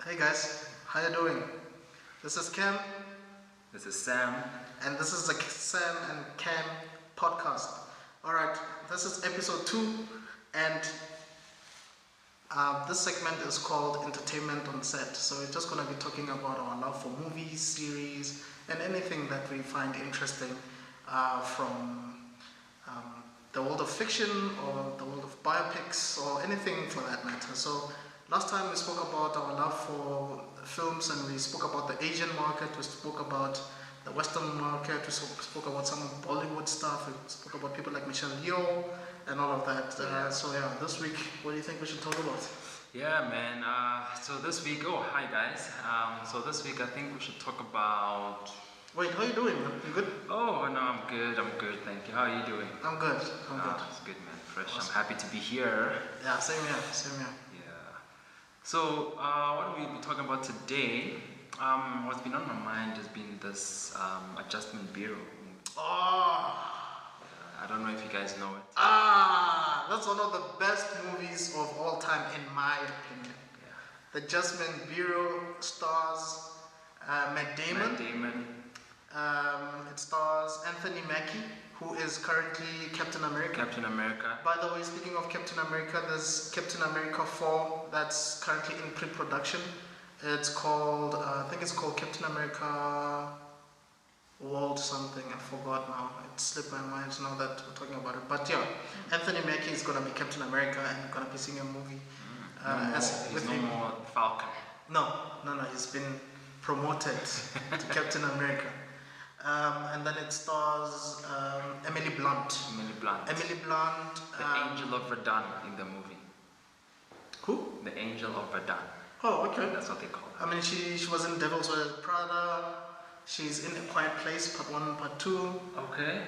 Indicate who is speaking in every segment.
Speaker 1: Hey guys, how you doing? This is Cam,
Speaker 2: This is Sam.
Speaker 1: and this is the Sam and Cam podcast. All right, this is episode 2, and this segment is called Entertainment on Set. So we're just gonna be talking about our love for movies, series, and anything that we find interesting from the world of fiction or the world of biopics or anything for that matter. So last time we spoke about our love for films, and we spoke about the Asian market, we spoke about the Western market, we spoke about some Bollywood stuff, we spoke about people like Michelle Yeoh and all of that. So yeah, this week, what do you think we should talk about?
Speaker 2: Yeah, man. So this week, hi guys. So this week I think we should talk about.
Speaker 1: Wait, how you doing, man? You good?
Speaker 2: Oh no, I'm good. Thank you. How are you doing?
Speaker 1: I'm good. I'm good.
Speaker 2: It's good, man. Fresh.
Speaker 1: Awesome.
Speaker 2: I'm happy to be here.
Speaker 1: Yeah, same here. Same here.
Speaker 2: Yeah. So what will we be talking about today? What's been on my mind has been this Adjustment Bureau.
Speaker 1: Oh.
Speaker 2: I don't know if you guys know it.
Speaker 1: That's one of the best movies of all time, in my opinion.
Speaker 2: Yeah.
Speaker 1: The Adjustment Bureau stars Matt Damon.
Speaker 2: Matt Damon.
Speaker 1: It stars Anthony Mackie, who is currently Captain America.
Speaker 2: Captain America.
Speaker 1: By the way, speaking of Captain America, there's Captain America 4 that's currently in pre-production. It's called, I think it's called Captain America World something. I forgot now. It slipped my mind now that we're talking about it. But yeah, Anthony Mackie is gonna be Captain America and gonna be singing a movie.
Speaker 2: He's no more Falcon.
Speaker 1: No. He's been promoted to Captain America. And then it stars Emily Blunt.
Speaker 2: Emily Blunt.
Speaker 1: Emily Blunt.
Speaker 2: The Angel of Verdun in the movie.
Speaker 1: Who?
Speaker 2: The Angel of Verdun.
Speaker 1: Oh, okay.
Speaker 2: That's what they call her.
Speaker 1: I mean, she was in Devil's Wears Prada. She's in A Quiet Place, Part 1 and Part 2.
Speaker 2: Okay.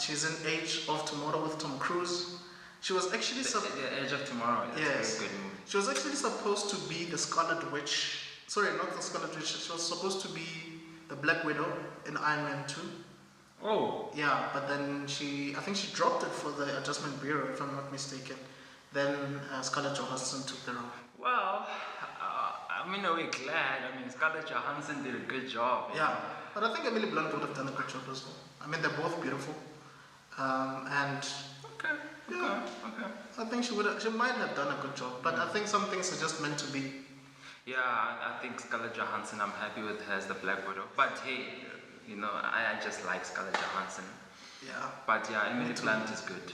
Speaker 1: She's in Age of Tomorrow with Tom Cruise. She was actually
Speaker 2: The Edge of Tomorrow. That's
Speaker 1: yes.
Speaker 2: a very good movie.
Speaker 1: She was actually supposed to be the Scarlet Witch. Sorry, not the Scarlet Witch. She was supposed to be the Black Widow in Iron Man 2.
Speaker 2: Oh.
Speaker 1: Yeah, but then I think she dropped it for the Adjustment Bureau, if I'm not mistaken. Then Scarlett Johansson took the role.
Speaker 2: Well, I'm in a way glad. I mean, Scarlett Johansson did a good job.
Speaker 1: Yeah, but I think Emily Blunt would have done a good job as well. I mean, they're both beautiful, and
Speaker 2: Okay.
Speaker 1: I think she might have done a good job. But I think some things are just meant to be.
Speaker 2: Yeah, I think Scarlett Johansson, I'm happy with her as the Black Widow. But hey, I just like Scarlett Johansson.
Speaker 1: Yeah.
Speaker 2: But yeah, Emily Blunt is good.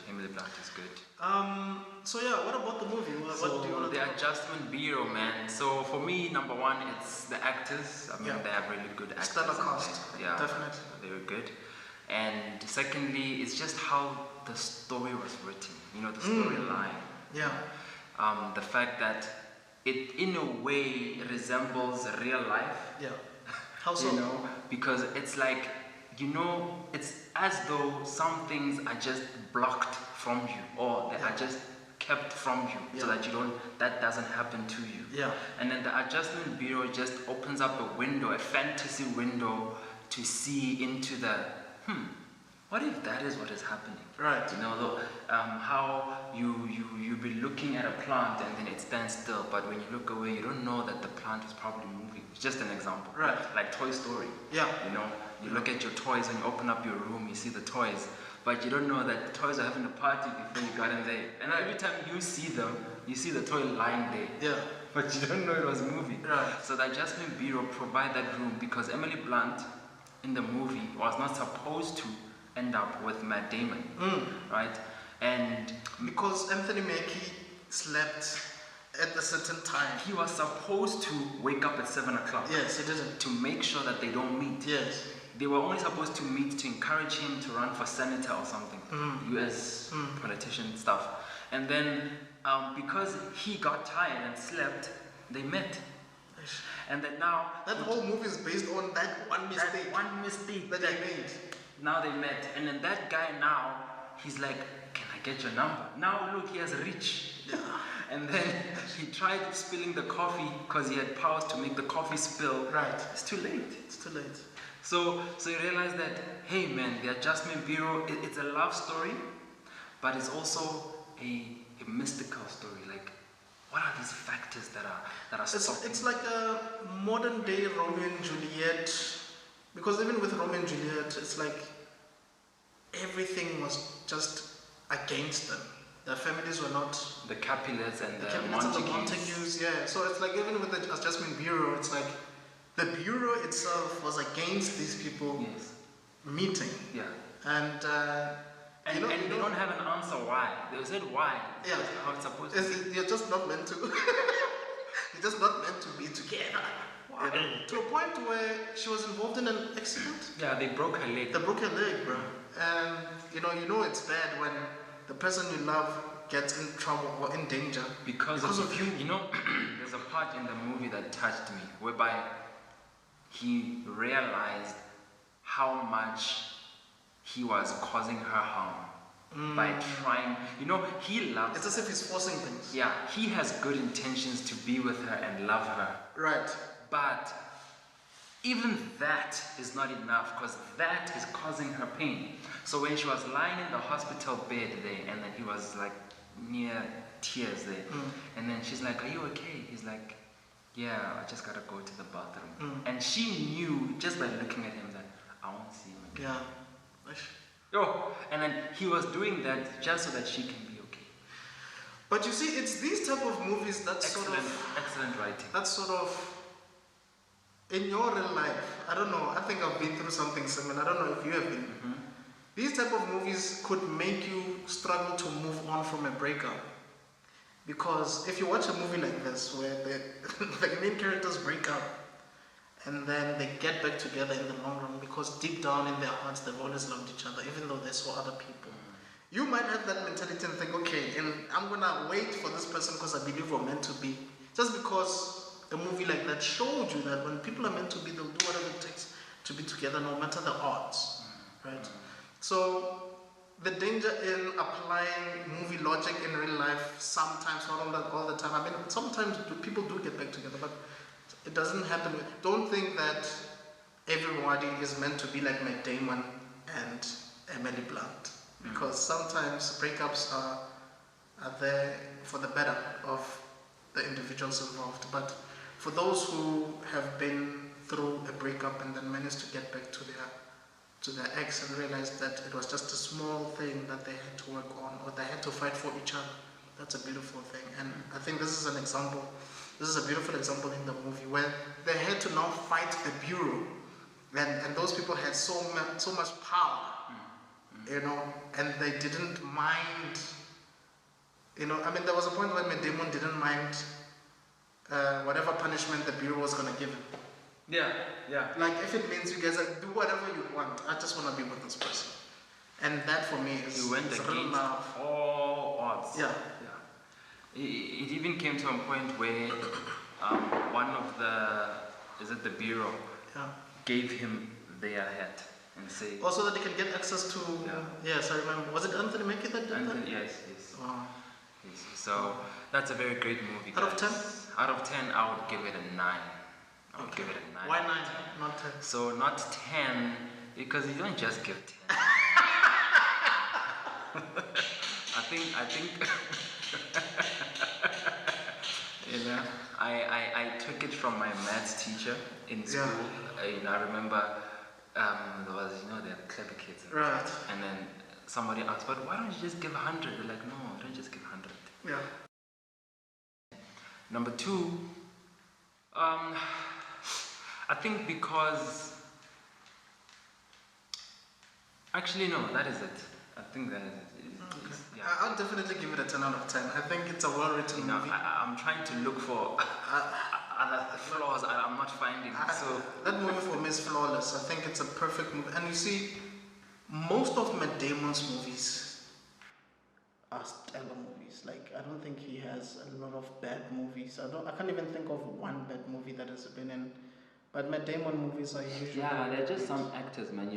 Speaker 1: So yeah, what about the movie? What do you want to
Speaker 2: the Adjustment Bureau, man. So for me, number one, it's the actors. I mean, they have really good actors.
Speaker 1: Stellar cast.
Speaker 2: Yeah,
Speaker 1: Definitely.
Speaker 2: Very good. And secondly, it's just how the story was written. The storyline.
Speaker 1: Yeah.
Speaker 2: The fact that it, in a way, resembles real life.
Speaker 1: Yeah. How so?
Speaker 2: Because it's like, it's as though some things are just blocked from you, or they are just kept from you, so that doesn't happen to you.
Speaker 1: Yeah.
Speaker 2: And then the Adjustment Bureau just opens up a window, a fantasy window, to see into the, what if that is what is happening?
Speaker 1: Right.
Speaker 2: How you be looking at a plant and then it stands still, but when you look away, you don't know that the plant is probably moving. It's just an example.
Speaker 1: Right.
Speaker 2: Like Toy Story.
Speaker 1: Yeah.
Speaker 2: You look at your toys and you open up your room, you see the toys, but you don't know that the toys are having a party before you got in there. And every time you see them, you see the toy lying there.
Speaker 1: Yeah.
Speaker 2: But you don't know it was moving.
Speaker 1: Right.
Speaker 2: So the Adjustment Bureau provide that room because Emily Blunt in the movie was not supposed to end up with Matt Damon, right? And
Speaker 1: because Anthony Mackie slept at a certain time.
Speaker 2: He was supposed to wake up at 7 o'clock.
Speaker 1: Yes, he didn't.
Speaker 2: To make sure that they don't meet.
Speaker 1: Yes.
Speaker 2: They were only supposed to meet to encourage him to run for senator or something. US politician stuff. And then because he got tired and slept, they met. And then now
Speaker 1: that whole movie is based on that one mistake that they made.
Speaker 2: Now they met, and then that guy now, he's like, can I get your number? Now look, he has reach.
Speaker 1: Yeah.
Speaker 2: And then he tried spilling the coffee because he had powers to make the coffee spill.
Speaker 1: Right.
Speaker 2: It's too late.
Speaker 1: It's too late.
Speaker 2: So you realize that, hey man, the Adjustment Bureau, it's a love story, but it's also a mystical story. Like, what are these factors actors that are
Speaker 1: It's
Speaker 2: stopping.
Speaker 1: like a modern day Romeo and Juliet, because even with Romeo and Juliet, it's like everything was just against them. Their families were not
Speaker 2: The Capulets and
Speaker 1: the
Speaker 2: the
Speaker 1: Capulets and the
Speaker 2: Montagues.
Speaker 1: Montagues, yeah. So it's like even with the Adjustment Bureau, it's like the bureau itself was against these people
Speaker 2: Yes.
Speaker 1: meeting,
Speaker 2: Yeah.
Speaker 1: and
Speaker 2: And they don't have an answer why. They said why.
Speaker 1: Yeah.
Speaker 2: That's how it's supposed to be.
Speaker 1: you're just not meant to. You're just not meant to be together.
Speaker 2: Why?
Speaker 1: To a point where she was involved in an accident.
Speaker 2: Yeah, they broke her leg.
Speaker 1: They broke her leg, bro. And you know it's bad when the person you love gets in trouble or in danger
Speaker 2: Because of
Speaker 1: you.
Speaker 2: You know, there's a part in the movie that touched me whereby he realized how much he was causing her harm by trying. You know, he loves
Speaker 1: It's as if he's forcing things.
Speaker 2: Yeah, he has good intentions to be with her and love her.
Speaker 1: Right.
Speaker 2: But even that is not enough because that is causing her pain. So when she was lying in the hospital bed there and then he was like near tears there, and then she's like, "Are you okay?" He's like, "Yeah, I just gotta go to the bathroom." And she knew just by looking at him that I won't see him again.
Speaker 1: Yeah.
Speaker 2: Oh, and then he was doing that just so that she can be okay.
Speaker 1: But you see, it's these type of movies that
Speaker 2: Excellent writing.
Speaker 1: That's sort of in your real life. I don't know. I think I've been through something similar. I don't know if you have been. These type of movies could make you struggle to move on from a breakup. Because if you watch a movie like this where the main characters break up and then they get back together in the long run because deep down in their hearts they've always loved each other even though they saw other people. You might have that mentality and think, okay, and I'm gonna wait for this person because I believe we're meant to be. Just because a movie like that showed you that when people are meant to be, they'll do whatever it takes to be together no matter the odds. Right? So the danger in applying movie logic in real life sometimes, not all the time. I mean, sometimes people do get back together, but it doesn't happen. Don't think that everybody is meant to be like Matt Damon and Emily Blunt, because sometimes breakups are there for the better of the individuals involved. But for those who have been through a breakup and then managed to get back to their ex and realized that it was just a small thing that they had to work on or they had to fight for each other, that's a beautiful thing. And I think this is an example. This is a beautiful example in the movie where they had to now fight the bureau, and those people had so much power, and they didn't mind. I mean, there was a point where Matt Damon didn't mind whatever punishment the bureau was gonna give him.
Speaker 2: Yeah.
Speaker 1: Like, if it means you guys do whatever you want, I just want to be with this person. And that for me is
Speaker 2: You went
Speaker 1: real
Speaker 2: against
Speaker 1: love.
Speaker 2: all odds.
Speaker 1: Yeah.
Speaker 2: It even came to a point where one of the bureau gave him their hat and said.
Speaker 1: Also that they can get access to. Yes, I remember. Was it Anthony Mackie that did that?
Speaker 2: Yes.
Speaker 1: Wow.
Speaker 2: Yes. So that's a very great movie.
Speaker 1: Out of 10?
Speaker 2: Out of 10, I would give it a 9. I would give it a 9.
Speaker 1: Why 9, not 10?
Speaker 2: So not 10, because you don't just give 10. I think I took it from my maths teacher in school. I remember there was, the clever kids.
Speaker 1: Right.
Speaker 2: And then somebody asked, but why don't you just give 100? They're like, no, don't just give 100.
Speaker 1: Yeah.
Speaker 2: Number 2, I think because... Actually, no, that is it. I think that is it.
Speaker 1: I'll definitely give it a 10 out of 10. I think it's a well-written movie.
Speaker 2: I'm trying to look for other flaws I'm not finding. So
Speaker 1: that movie for me is flawless. I think it's a perfect movie. And you see, most of Matt Damon's movies are stellar movies. Like, I don't think he has a lot of bad movies. I can't even think of one bad movie that has been in. But Matt Damon movies are usually...
Speaker 2: Yeah, they're just some actors, man.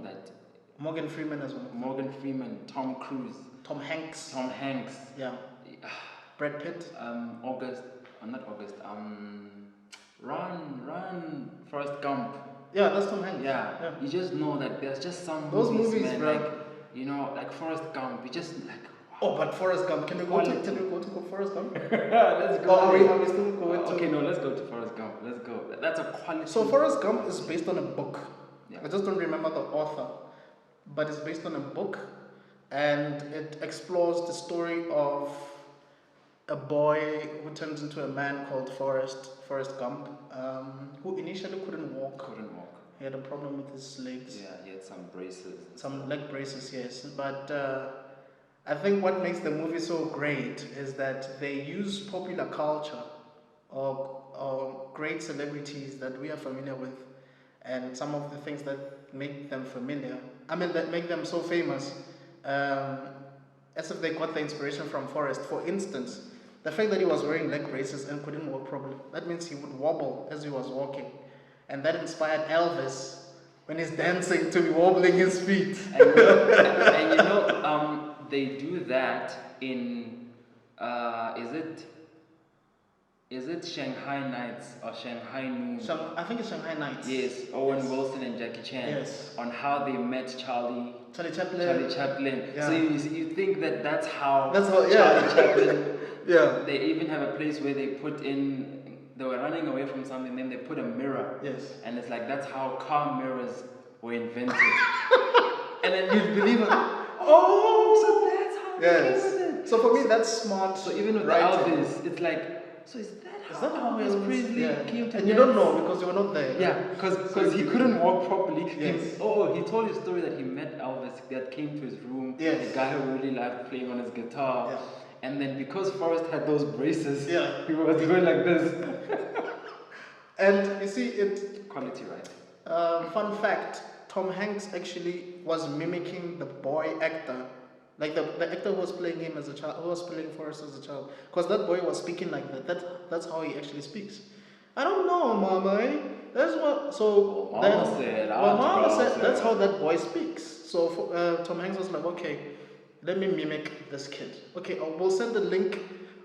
Speaker 2: That...
Speaker 1: Morgan Freeman as well.
Speaker 2: Morgan Freeman, Tom Cruise.
Speaker 1: Tom Hanks.
Speaker 2: Yeah.
Speaker 1: Brad Pitt.
Speaker 2: Not August. Run, Forrest Gump.
Speaker 1: Yeah, that's Tom Hanks.
Speaker 2: Yeah. You just know that there's just some
Speaker 1: those movies,
Speaker 2: man,
Speaker 1: bro.
Speaker 2: like Forrest Gump. You just like, wow.
Speaker 1: Oh, but Forrest Gump. Can we go to Forrest Gump?
Speaker 2: Let's go.
Speaker 1: Or are we still going to?
Speaker 2: Okay, no, let's go to Forrest Gump. Let's go. That's a quality.
Speaker 1: So Forrest Gump is based on a book.
Speaker 2: Yeah.
Speaker 1: I just don't remember the author, but it's based on a book, and it explores the story of a boy who turns into a man called Forrest Gump, who initially couldn't walk. He had a problem with his legs.
Speaker 2: Yeah, he had some braces.
Speaker 1: Some leg braces, yes. But I think what makes the movie so great is that they use popular culture or great celebrities that we are familiar with, and some of the things that make them familiar. I mean, that make them so famous, as if they got the inspiration from Forrest. For instance, the fact that he was wearing leg braces and couldn't walk properly, that means he would wobble as he was walking. And that inspired Elvis when he's dancing to be wobbling his feet.
Speaker 2: And they do that in, is it Shanghai Nights or Shanghai Noon?
Speaker 1: I think it's Shanghai Nights.
Speaker 2: Yes, Owen Wilson and Jackie Chan.
Speaker 1: Yes.
Speaker 2: On how they met Charlie Chaplin.
Speaker 1: Yeah.
Speaker 2: So you think that's how
Speaker 1: yeah.
Speaker 2: Charlie Chaplin.
Speaker 1: Yeah.
Speaker 2: They even have a place where they were running away from something, then they put a mirror.
Speaker 1: Yes.
Speaker 2: And it's like that's how car mirrors were invented. And then you'd believe it. Oh, so that's how they came with it.
Speaker 1: So for me, that's smart.
Speaker 2: So even with
Speaker 1: writing.
Speaker 2: Elvis, it's like, so is that how
Speaker 1: Elvis
Speaker 2: Presley came to
Speaker 1: And you don't know because you were not there.
Speaker 2: Yeah, because he couldn't walk properly.
Speaker 1: Yes.
Speaker 2: He told his story that he met Elvis, that came to his room.
Speaker 1: Yes.
Speaker 2: The guy who really liked playing on his guitar.
Speaker 1: Yeah.
Speaker 2: And then because Forrest had those braces,
Speaker 1: yeah.
Speaker 2: he was going like this.
Speaker 1: And you see it.
Speaker 2: Quality, right?
Speaker 1: Fun fact: Tom Hanks actually was mimicking the boy actor, like the actor who was playing him as a child, who was playing Forrest as a child, because that boy was speaking like that. That's how he actually speaks. I don't know, Mama. That's what. So
Speaker 2: Mama said.
Speaker 1: That's how that boy speaks. So Tom Hanks was like, okay, let me mimic this kid. Okay, we'll send the link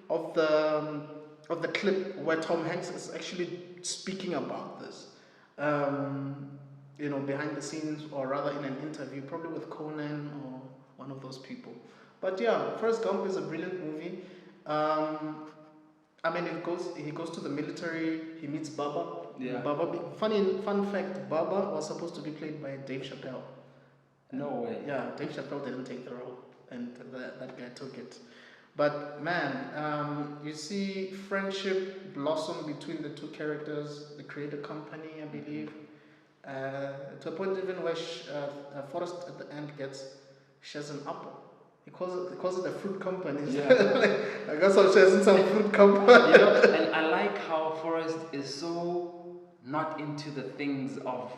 Speaker 1: of the clip where Tom Hanks is actually speaking about this. Behind the scenes, or rather in an interview, probably with Conan or one of those people. But yeah, Forrest Gump is a brilliant movie. He goes to the military, he meets Baba.
Speaker 2: Yeah.
Speaker 1: Fun fact, Baba was supposed to be played by Dave Chappelle.
Speaker 2: No way.
Speaker 1: Yeah, Dave Chappelle didn't take the role, and that guy took it. But man, you see friendship blossom between the two characters. They create a company, I believe, to a point even where Forrest at the end she has an apple. He calls it a fruit company.
Speaker 2: Yeah.
Speaker 1: I guess I'm sharing some fruit company.
Speaker 2: And I like how Forrest is so not into the things of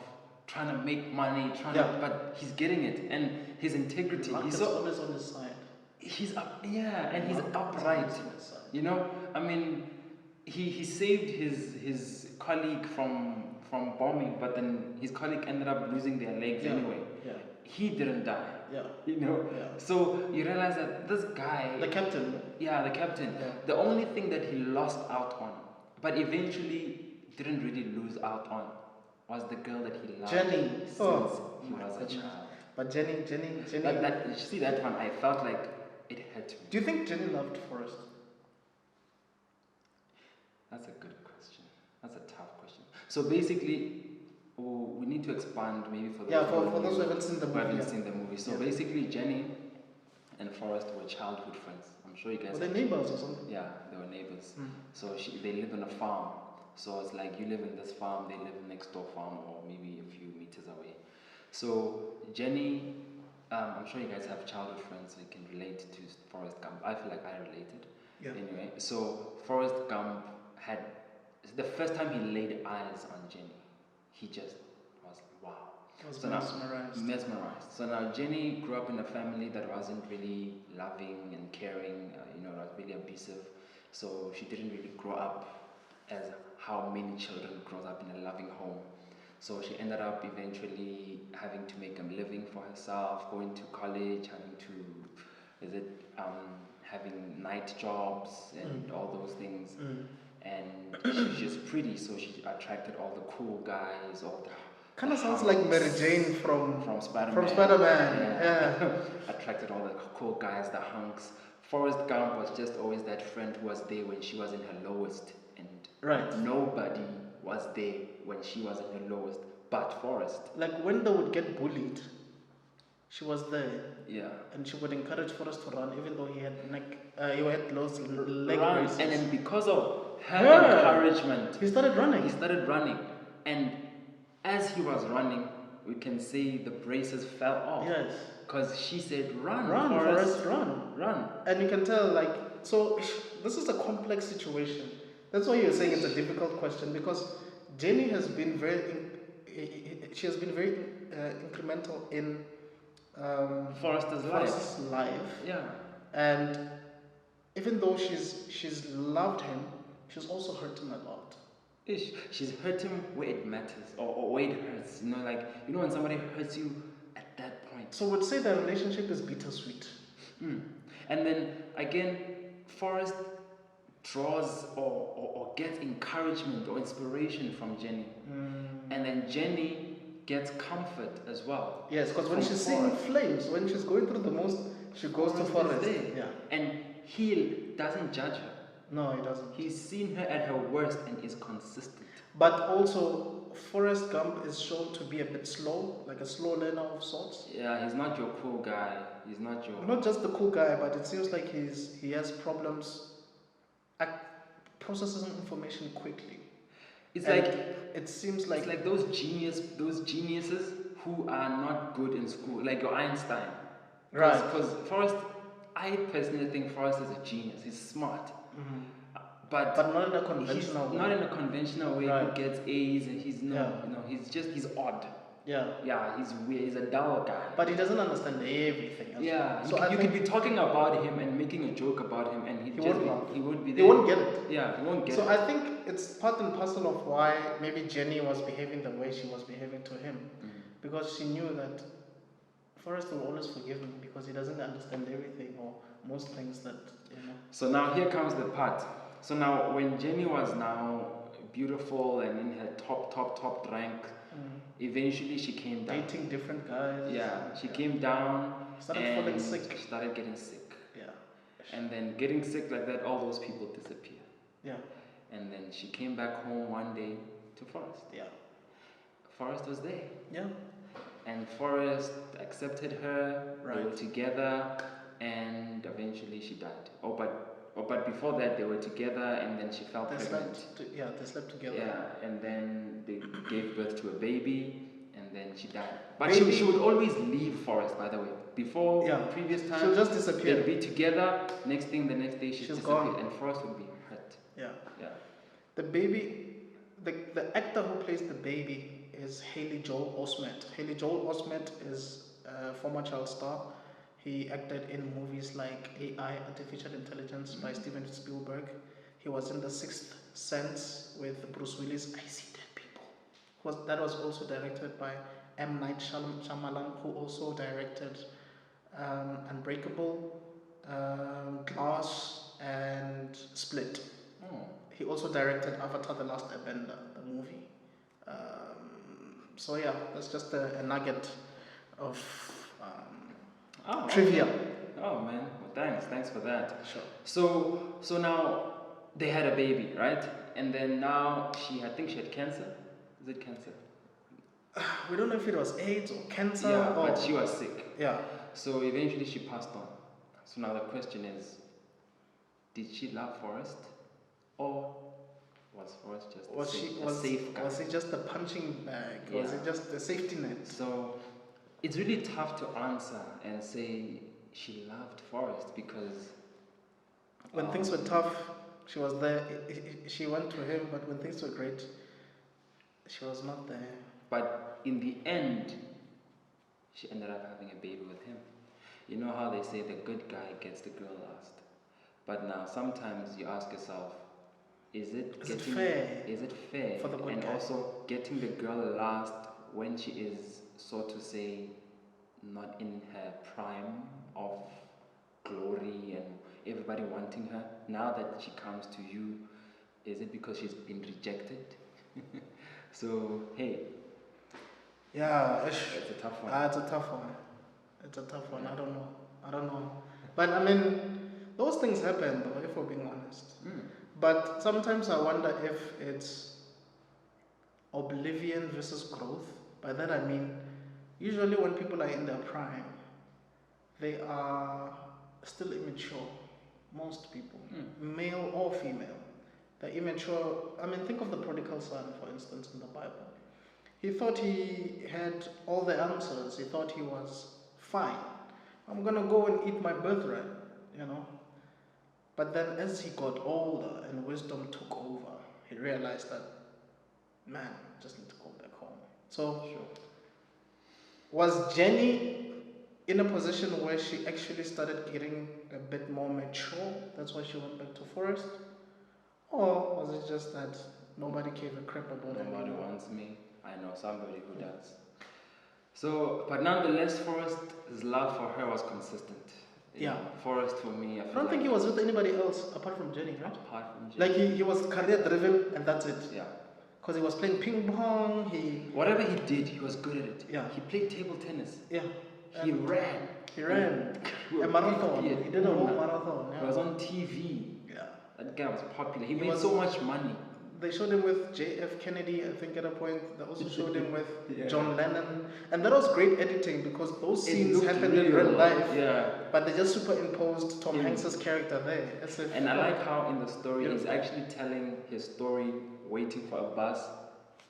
Speaker 2: trying to make money, but he's getting it, and his integrity.
Speaker 1: He's always on his side.
Speaker 2: He's up, and he's upright. He saved his colleague from bombing, but then his colleague ended up losing their legs anyway.
Speaker 1: Yeah.
Speaker 2: He didn't die.
Speaker 1: Yeah.
Speaker 2: Yeah. So you realize that this guy,
Speaker 1: the captain.
Speaker 2: Yeah, the captain. Yeah. The only thing that he lost out on, but eventually didn't really lose out on, was the girl that he loved
Speaker 1: Jenny.
Speaker 2: since he was a child.
Speaker 1: But Jenny.
Speaker 2: You see that one? I felt like it hurt me.
Speaker 1: Do you think Jenny loved Forrest?
Speaker 2: That's a good question. That's a tough question. So basically, we need to expand maybe for those
Speaker 1: who haven't seen the movie.
Speaker 2: So basically, Jenny and Forrest were childhood friends. I'm sure you guys.
Speaker 1: Were they neighbors or something?
Speaker 2: Yeah, they were neighbors. So they live on a farm. So it's like you live in this farm, they live next door farm, or maybe a few meters away. So Jenny, I'm sure you guys have childhood friends, so you can relate to Forrest Gump. I feel like I related.
Speaker 1: Yeah.
Speaker 2: Anyway, so Forrest Gump had the first time he laid eyes on Jenny, he just was wow. Mesmerized. So now Jenny grew up in a family that wasn't really loving and caring. Was really abusive. So she didn't really grow up as how many children grow up in a loving home. So she ended up eventually having to make a living for herself, going to college, having night jobs and all those things. And she's just pretty, so she attracted all the cool guys,
Speaker 1: kind of sounds like Mary Jane from
Speaker 2: Spider-Man.
Speaker 1: From Spider-Man, yeah.
Speaker 2: Attracted all the cool guys, the hunks. Forrest Gump was just always that friend who was there when she was in her lowest, and
Speaker 1: Right.
Speaker 2: nobody was there when she was in her lowest but Forrest.
Speaker 1: Like when they would get bullied, she was there,
Speaker 2: Yeah.
Speaker 1: and she would encourage Forrest to run, even though he had lost leg
Speaker 2: Run,
Speaker 1: braces.
Speaker 2: and then because of her
Speaker 1: Yeah.
Speaker 2: encouragement,
Speaker 1: He started running.
Speaker 2: he started running, and as he was running, we can say the braces fell off.
Speaker 1: Yes.
Speaker 2: Because she said, "Run,
Speaker 1: Run,
Speaker 2: Forrest,
Speaker 1: Forrest, run.
Speaker 2: run."
Speaker 1: And you can tell, like, so this is a complex situation. That's why you're saying it's a difficult question, because Jenny has been she has been very incremental in
Speaker 2: Forrest's life. Yeah.
Speaker 1: And even though she's loved him, she's also hurt him a lot.
Speaker 2: She's hurt him where it matters, or where it hurts. You know, like, you know when somebody hurts you at that point.
Speaker 1: So would say the relationship is bittersweet.
Speaker 2: And then again, Forrest draws or gets encouragement or inspiration from Jenny. And then Jenny gets comfort as well.
Speaker 1: Yes, because when she's seeing flames, when she's going through the most, she goes to Forrest.
Speaker 2: Yeah. And he doesn't judge her.
Speaker 1: No, he doesn't.
Speaker 2: He's seen her at her worst and is consistent.
Speaker 1: But also, Forrest Gump is shown to be a bit slow, like a slow learner of sorts.
Speaker 2: Yeah, he's not your cool guy. He's not your...
Speaker 1: Not just the cool guy, but it seems like he has problems processing information quickly.
Speaker 2: It's
Speaker 1: and
Speaker 2: like...
Speaker 1: It seems like...
Speaker 2: It's like those geniuses who are not good in school, like your Einstein.
Speaker 1: Right.
Speaker 2: Because Forrest, I personally think Forrest is a genius. He's smart. But
Speaker 1: not in a conventional way.
Speaker 2: Not in a conventional way.
Speaker 1: Right.
Speaker 2: He gets A's and he's he's odd.
Speaker 1: Yeah.
Speaker 2: Yeah, he's weird. He's a dull guy.
Speaker 1: But he doesn't understand everything.
Speaker 2: Yeah.
Speaker 1: So
Speaker 2: you could be talking about him and making a joke about him, and he won't be there.
Speaker 1: He won't get it.
Speaker 2: Yeah, he won't get it.
Speaker 1: So I think it's part and parcel of why maybe Jenny was behaving the way she was behaving to him, because she knew that Forrest will always forgive him because he doesn't understand everything or most things that, you know.
Speaker 2: So now here comes the part. So now when Jenny was now beautiful and in her top rank, eventually she came down.
Speaker 1: Dating different guys.
Speaker 2: Yeah, she came down.
Speaker 1: Started falling sick.
Speaker 2: She started getting sick.
Speaker 1: Yeah.
Speaker 2: And then getting sick like that, all those people disappear.
Speaker 1: Yeah.
Speaker 2: And then she came back home one day to Forrest.
Speaker 1: Yeah.
Speaker 2: Forrest was there.
Speaker 1: Yeah.
Speaker 2: And Forrest accepted her.
Speaker 1: Right.
Speaker 2: They were together, and eventually she died. But before that, they were together, and then she fell pregnant.
Speaker 1: They slept together.
Speaker 2: Yeah, and then they gave birth to a baby, and then she died. But she would always leave Forrest, by the way. Before, previous time,
Speaker 1: she'll just disappear.
Speaker 2: They'd be together. The next day, she's disappeared,
Speaker 1: gone.
Speaker 2: and Forrest would be hurt.
Speaker 1: Yeah.
Speaker 2: Yeah.
Speaker 1: The baby, the actor who plays the baby is Haley Joel Osment. Haley Joel Osment is a former child star. He acted in movies like AI, Artificial Intelligence, by Steven Spielberg. He was in The Sixth Sense with Bruce Willis. I See Dead People. That was also directed by M. Night Shyamalan, who also directed Unbreakable, Glass, and Split. He also directed Avatar: The Last Airbender, the movie. So yeah, that's just a nugget of trivia.
Speaker 2: Okay. Oh man, well, thanks for that.
Speaker 1: Sure.
Speaker 2: So now they had a baby, right? And then now I think she had cancer. Is it cancer?
Speaker 1: We don't know if it was AIDS or cancer.
Speaker 2: Yeah, but she was sick.
Speaker 1: Yeah.
Speaker 2: So eventually she passed on. So now the question is, did she love Forrest, or was Forrest just a safe guy?
Speaker 1: Was it just a punching bag? Yeah. Was it just a safety net?
Speaker 2: So it's really tough to answer and say she loved Forrest, because
Speaker 1: when things were tough, she was there. She went to him, but when things were great, she was not there.
Speaker 2: But in the end, she ended up having a baby with him. You know how they say the good guy gets the girl last. But now sometimes you ask yourself, is it fair
Speaker 1: for the good
Speaker 2: and
Speaker 1: guy?
Speaker 2: Also getting the girl last when she is, so to say, not in her prime of glory and everybody wanting her. Now that she comes to you, is it because she's been rejected? So hey,
Speaker 1: yeah,
Speaker 2: it's a tough one.
Speaker 1: It's a tough one. I don't know. But I mean, those things happen though, if we're being honest.
Speaker 2: Mm.
Speaker 1: But sometimes I wonder if it's oblivion versus growth. By that I mean, usually when people are in their prime, they are still immature. Most people, male or female, they're immature. I mean, think of the prodigal son, for instance, in the Bible. He thought he had all the answers. He thought he was fine. I'm gonna go and eat my birthright, you know. But then as he got older and wisdom took over, he realized that, man, I just need to go back home. So, was Jenny in a position where she actually started getting a bit more mature? That's why she went back to Forest? Or was it just that nobody gave a crap about it?
Speaker 2: Nobody wants me. I know somebody who does. So, but nonetheless, Forrest's love for her was consistent. You know, Forrest for me,
Speaker 1: I don't think he was with anybody else apart from Jenny, right?
Speaker 2: Apart from Jenny.
Speaker 1: Like he was career driven and that's it.
Speaker 2: Yeah.
Speaker 1: Because he was playing ping pong,
Speaker 2: whatever he did, he was good at it.
Speaker 1: Yeah.
Speaker 2: He played table tennis.
Speaker 1: Yeah.
Speaker 2: He ran.
Speaker 1: He ran. A marathon. He did a whole marathon. Yeah.
Speaker 2: He was on TV.
Speaker 1: Yeah.
Speaker 2: That guy was popular. He made so much money.
Speaker 1: They showed him with J.F. Kennedy, I think, at a point. They also showed him with John Lennon. And that was great editing because those scenes happened in real life.
Speaker 2: Yeah.
Speaker 1: But they just superimposed Tom Hanks's character there.
Speaker 2: And I like how in the story he's actually telling his story waiting for a bus,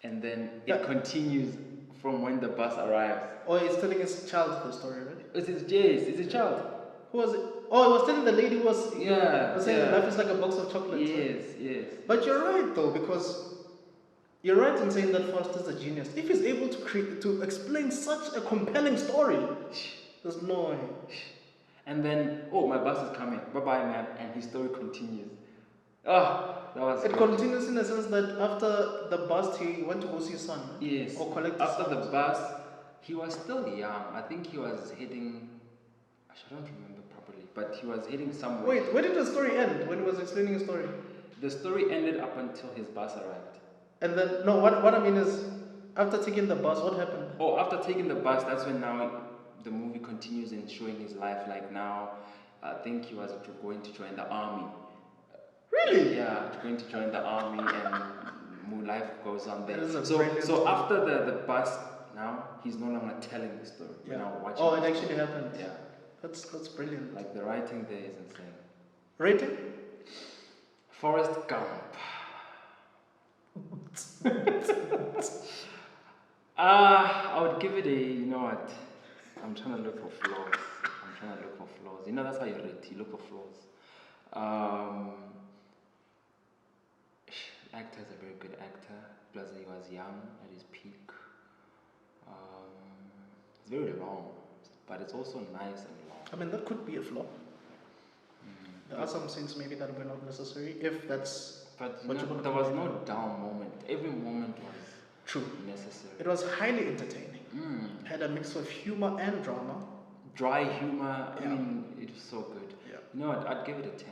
Speaker 2: and then it continues from when the bus arrives.
Speaker 1: Oh, he's telling his child the story, right?
Speaker 2: It's his child.
Speaker 1: Who was it? Oh, he was telling the lady was saying life is like a box of chocolates.
Speaker 2: Yes, yes.
Speaker 1: But you're right though, because you're right in saying that Forrest is a genius. If he's able to explain such a compelling story, there's no way.
Speaker 2: And then, my bus is coming. Bye bye, man. And his story continues. That was.
Speaker 1: It continues in the sense that after the bust, he went to go see his son.
Speaker 2: Yes.
Speaker 1: Or collect.
Speaker 2: After the bust, he was still young. I think he was heading. I don't remember properly, but he was heading somewhere.
Speaker 1: Wait, where did the story end? When he was explaining his story?
Speaker 2: The story ended up until his bus arrived.
Speaker 1: And then no, what I mean is, after taking the bus, what happened?
Speaker 2: Oh, after taking the bus, that's when now the movie continues in showing his life. Like now, I think he was going to join the army.
Speaker 1: Really?
Speaker 2: Yeah, going to join the army and life goes on there.
Speaker 1: So
Speaker 2: after the bus, now he's no longer telling the story.
Speaker 1: Yeah.
Speaker 2: Now watching.
Speaker 1: Oh, it actually happened.
Speaker 2: Yeah.
Speaker 1: That's brilliant.
Speaker 2: Like the writing there is insane.
Speaker 1: Rating?
Speaker 2: Forrest Gump. I would give it a, you know what? I'm trying to look for flaws. You know, that's how you rate. You look for flaws. Actor is a very good actor. Plus, he was young at his peak. It's very long, but it's also nice and long.
Speaker 1: I mean, that could be a flaw. There are some scenes maybe that were not necessary, if that's.
Speaker 2: But there was no down moment. Every moment was necessary.
Speaker 1: It was highly entertaining. Had a mix of humor and drama.
Speaker 2: Dry humor. I mean, it was so good.
Speaker 1: Yeah.
Speaker 2: You know what? I'd give it a 10.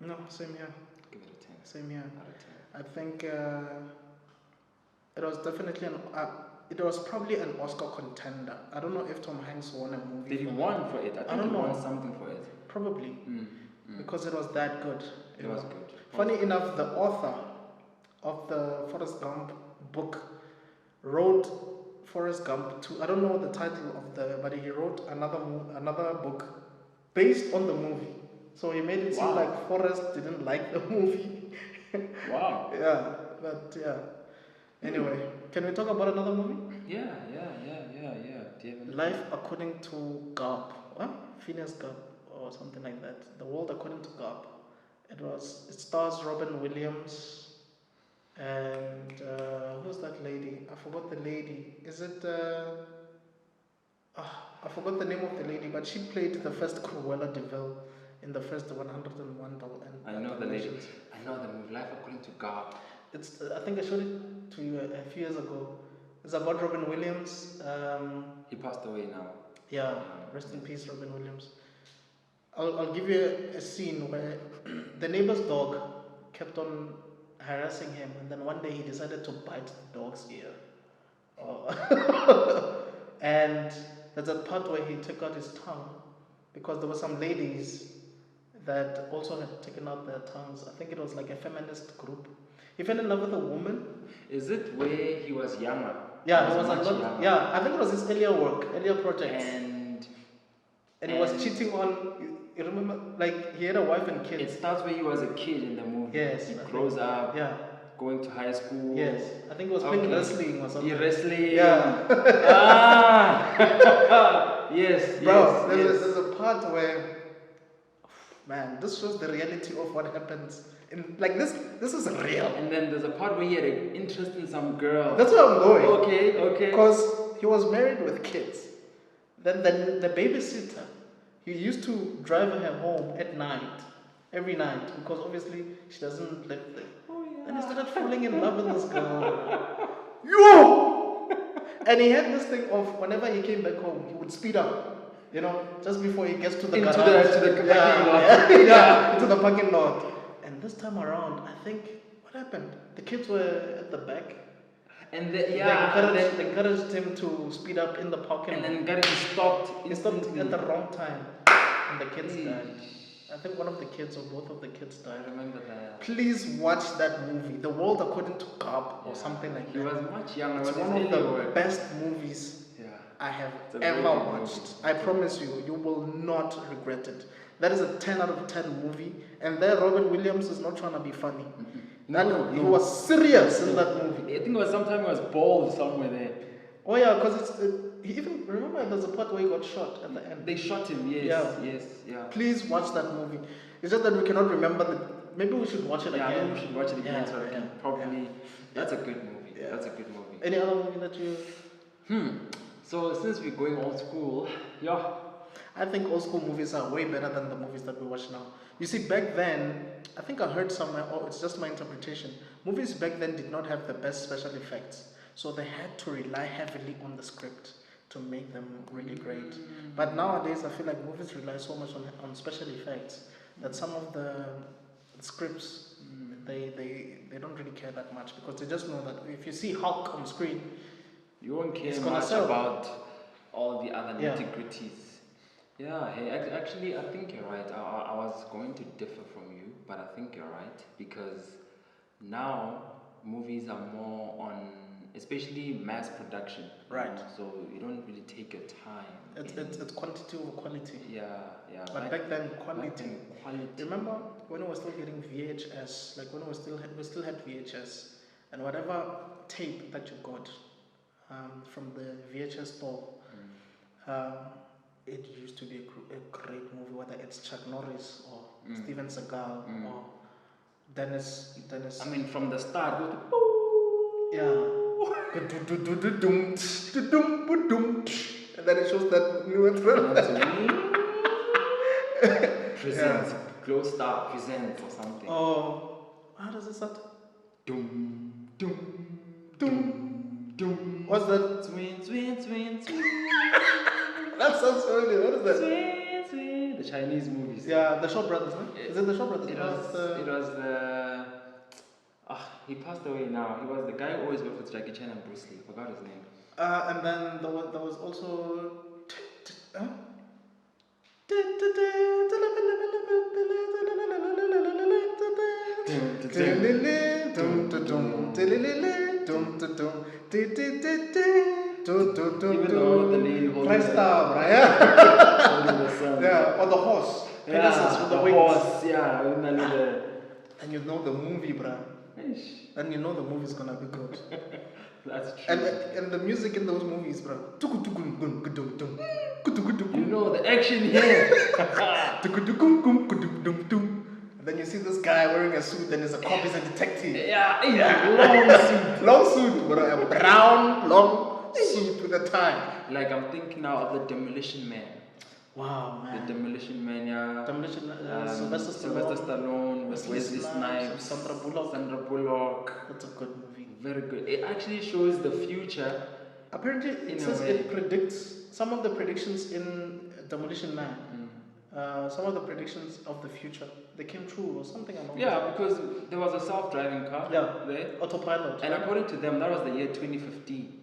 Speaker 1: No, same here.
Speaker 2: Give it a 10.
Speaker 1: Same here.
Speaker 2: Out of 10.
Speaker 1: I think it was definitely it was probably an Oscar contender. I don't know if Tom Hanks won a movie.
Speaker 2: Did he won for it? I think he won something for it.
Speaker 1: Probably. Because it was that good.
Speaker 2: It was good.
Speaker 1: Funny enough, the author of the Forrest Gump book wrote Forrest Gump 2. I don't know the title of but he wrote another book based on the movie. So he made it seem like Forrest didn't like the movie.
Speaker 2: Wow.
Speaker 1: Yeah, but yeah. Anyway, can we talk about another movie?
Speaker 2: Yeah. Do you have any?
Speaker 1: Life According to Garp. What? Phineas Garp or something like that. The World According to Garp. It stars Robin Williams and who's that lady? I forgot the lady. Is it I forgot the name of the lady, but she played the first Cruella de Vil in the first 101
Speaker 2: I know the lady. I know the movie. Life According to Garp.
Speaker 1: I think I showed it to you a few years ago. It's about Robin Williams.
Speaker 2: He passed away now.
Speaker 1: Yeah, rest in peace, Robin Williams. I'll give you a scene where the neighbor's dog kept on harassing him, and then one day he decided to bite the dog's ear. And there's a part where he took out his tongue because there were some ladies that also had taken out their tongues. I think it was like a feminist group. He fell in love with a woman.
Speaker 2: Is it where he was younger?
Speaker 1: Yeah, he was
Speaker 2: much
Speaker 1: a lot.
Speaker 2: younger.
Speaker 1: Yeah, I think it was his earlier work, earlier projects. And he was cheating on. You remember, like he had a wife and kids.
Speaker 2: It starts when he was a kid in the movie.
Speaker 1: Yes.
Speaker 2: He grows up.
Speaker 1: Yeah.
Speaker 2: Going to high school.
Speaker 1: Yes, I think he was playing wrestling or something.
Speaker 2: Wrestling.
Speaker 1: Yeah.
Speaker 2: Yes.
Speaker 1: Bro, there's a part where, man, this shows the reality of what happens. Like this is real.
Speaker 2: And then there's a part where he had an interest in some girl.
Speaker 1: That's where I'm going.
Speaker 2: Okay.
Speaker 1: Because he was married with kids. Then the babysitter, he used to drive her home at night, every night, because obviously she doesn't live there. And he started falling in love with this girl. Yo! And he had this thing of whenever he came back home, he would speed up, just before he gets to the garage.
Speaker 2: To the parking lot.
Speaker 1: Yeah, into the parking lot. And this time around, I think, what happened? The kids were at the back.
Speaker 2: And
Speaker 1: they encouraged him to speed up in the parking lot.
Speaker 2: And then he stopped.
Speaker 1: He stopped at the wrong time. And the kids died. I think one of the kids or both of the kids died.
Speaker 2: I remember that.
Speaker 1: Please watch that movie, The World According to Cobb or something like that.
Speaker 2: He was much younger.
Speaker 1: It's one of the best movies I have ever watched. I promise you, you will not regret it. That is a 10 out of 10 movie. And there, Robin Williams is not trying to be funny. He was serious in that movie.
Speaker 2: I think it was sometime he was bald somewhere there.
Speaker 1: Oh yeah, because he even remember there's a part where he got shot at the end.
Speaker 2: They shot him, yes.
Speaker 1: Please watch that movie. It's just that we cannot remember maybe we should watch it again.
Speaker 2: Yeah, maybe we should watch it again so I can probably.
Speaker 1: Yeah.
Speaker 2: That's a good movie. Yeah. That's a good movie.
Speaker 1: Any other movie that you?
Speaker 2: So since we're going old school,
Speaker 1: I think old school movies are way better than the movies that we watch now. You see, back then, I think I heard somewhere, or it's just my interpretation, movies back then did not have the best special effects. So they had to rely heavily on the script to make them really great. But nowadays, I feel like movies rely so much on special effects that some of the scripts, they don't really care that much because they just know that if you see Hulk on screen,
Speaker 2: you won't care much about all the other nitty-gritties. Yeah, hey, actually, I think you're right. I was going to differ from you, but I think you're right because now movies are more on, especially mass production.
Speaker 1: Right.
Speaker 2: So you don't really take your time.
Speaker 1: It's quantity over quality.
Speaker 2: Yeah.
Speaker 1: But back then, quality. Remember when we were still getting VHS, like when we still had VHS, and whatever tape that you got from the VHS store, it used to be a great movie, whether it's Chuck Norris or Steven Seagal or Dennis.
Speaker 2: I mean, from the start,
Speaker 1: and then it shows that new
Speaker 2: presents, Glow Star presents or something.
Speaker 1: Oh, how does it start?
Speaker 2: Doom.
Speaker 1: What's that?
Speaker 2: Swing.
Speaker 1: That sounds familiar. What is that?
Speaker 2: Swing. The Chinese movies.
Speaker 1: Yeah, the Shaw Brothers, huh? Is it the Shaw Brothers?
Speaker 2: It was the. He passed away now. He was the guy who always worked with Jackie Chan and Bruce Lee. I forgot his name.
Speaker 1: And then there was also. Star, right? Yeah, or the horse. Pegasus with the wings.
Speaker 2: Horse,
Speaker 1: and you know the movie, bruh. And you know the movie's gonna be good.
Speaker 2: That's true.
Speaker 1: And the music in those movies, bruh.
Speaker 2: You know the action here.
Speaker 1: And then you see this guy wearing a suit and he's a cop, he's a detective. Long suit, but a brown, long suit with a tie.
Speaker 2: Like I'm thinking now of the Demolition Man.
Speaker 1: Wow, man.
Speaker 2: The Demolition Man, yeah.
Speaker 1: Sylvester
Speaker 2: Stallone, Wesley Snipes,
Speaker 1: Sandra
Speaker 2: Bullock.
Speaker 1: That's a good movie.
Speaker 2: Very good. It actually shows the future.
Speaker 1: Apparently, it says it predicts some of the predictions in Demolition Man. Some of the predictions of the future, they came true or something along
Speaker 2: because there was a self-driving car there.
Speaker 1: Autopilot.
Speaker 2: And according to them, that was the year 2015.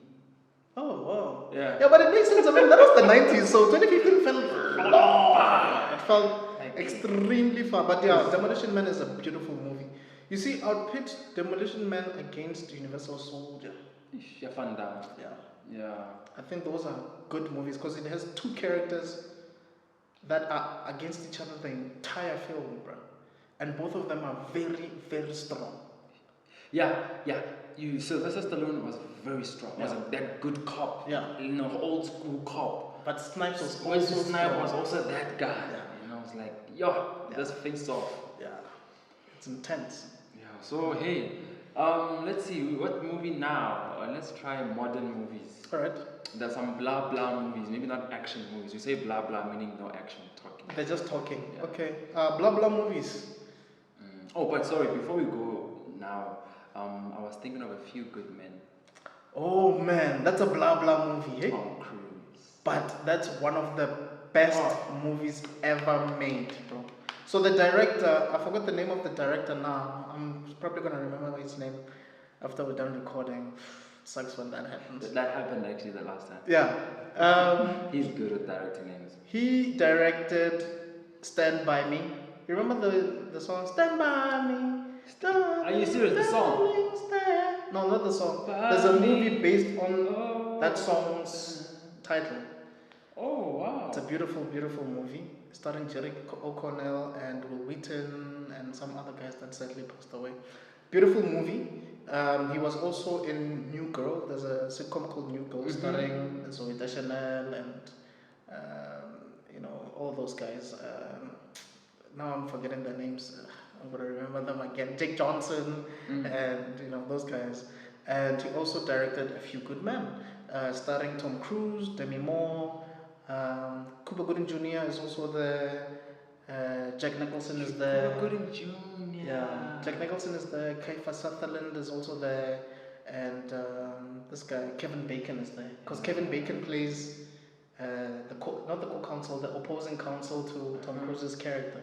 Speaker 1: Oh, wow.
Speaker 2: Yeah.
Speaker 1: Yeah, but it makes sense. I mean, that was the 90s, so 2015 felt... It extremely far. But yeah, Demolition Man is a beautiful movie. You see, I'd pit Demolition Man against Universal Soldier.
Speaker 2: Ish, yeah, fun down. Yeah.
Speaker 1: I think those are good movies because it has two characters that are against each other the entire film, bro. And both of them are very, very strong.
Speaker 2: Yeah. Sylvester Stallone was very strong. Was that good cop.
Speaker 1: Yeah.
Speaker 2: Old school cop.
Speaker 1: But Snipes was
Speaker 2: Wesley
Speaker 1: also
Speaker 2: Snipes
Speaker 1: strong.
Speaker 2: was also that guy. Yeah. I was like, this face off.
Speaker 1: Yeah. It's intense.
Speaker 2: Yeah. So hey, let's see what movie now. Let's try modern movies.
Speaker 1: All right.
Speaker 2: There's some blah blah movies, maybe not action movies. You say blah blah meaning no action, talking.
Speaker 1: They're just talking.
Speaker 2: Yeah.
Speaker 1: Okay. Blah blah movies.
Speaker 2: Oh, but sorry, before we go now, I was thinking of A Few Good Men.
Speaker 1: Oh man, that's a blah blah movie, eh?
Speaker 2: Tom Cruise.
Speaker 1: But that's one of the best movies ever made, bro. So the director, I forgot the name of the director now. I'm probably gonna remember his name after we're done recording. Sucks when that happens.
Speaker 2: That happened actually the last time.
Speaker 1: Yeah.
Speaker 2: He's good at directing names.
Speaker 1: He directed Stand By Me. You remember the song Stand By Me?
Speaker 2: Are you serious? The song?
Speaker 1: Stand. No, not the song. There's a movie based on that song's title.
Speaker 2: Oh wow.
Speaker 1: It's a beautiful, beautiful movie starring Jerry O'Connell and Will Wheaton and some other guys that sadly passed away. Beautiful movie. He was also in New Girl. There's a sitcom called New Girl starring Zoe Deschanel and all those guys. Now I'm forgetting their names. I'm gonna remember them again. Jake Johnson and those guys. And he also directed A Few Good Men, starring Tom Cruise, Demi Moore. Cuba Gooding Jr. is also there. Jack Nicholson is there.
Speaker 2: Cuba Gooding Jr.
Speaker 1: Yeah, Jack Nicholson is there. Kiefer Sutherland is also there, and this guy Kevin Bacon is there because Kevin Bacon plays not the co-counsel, the opposing counsel to Tom Cruise's character.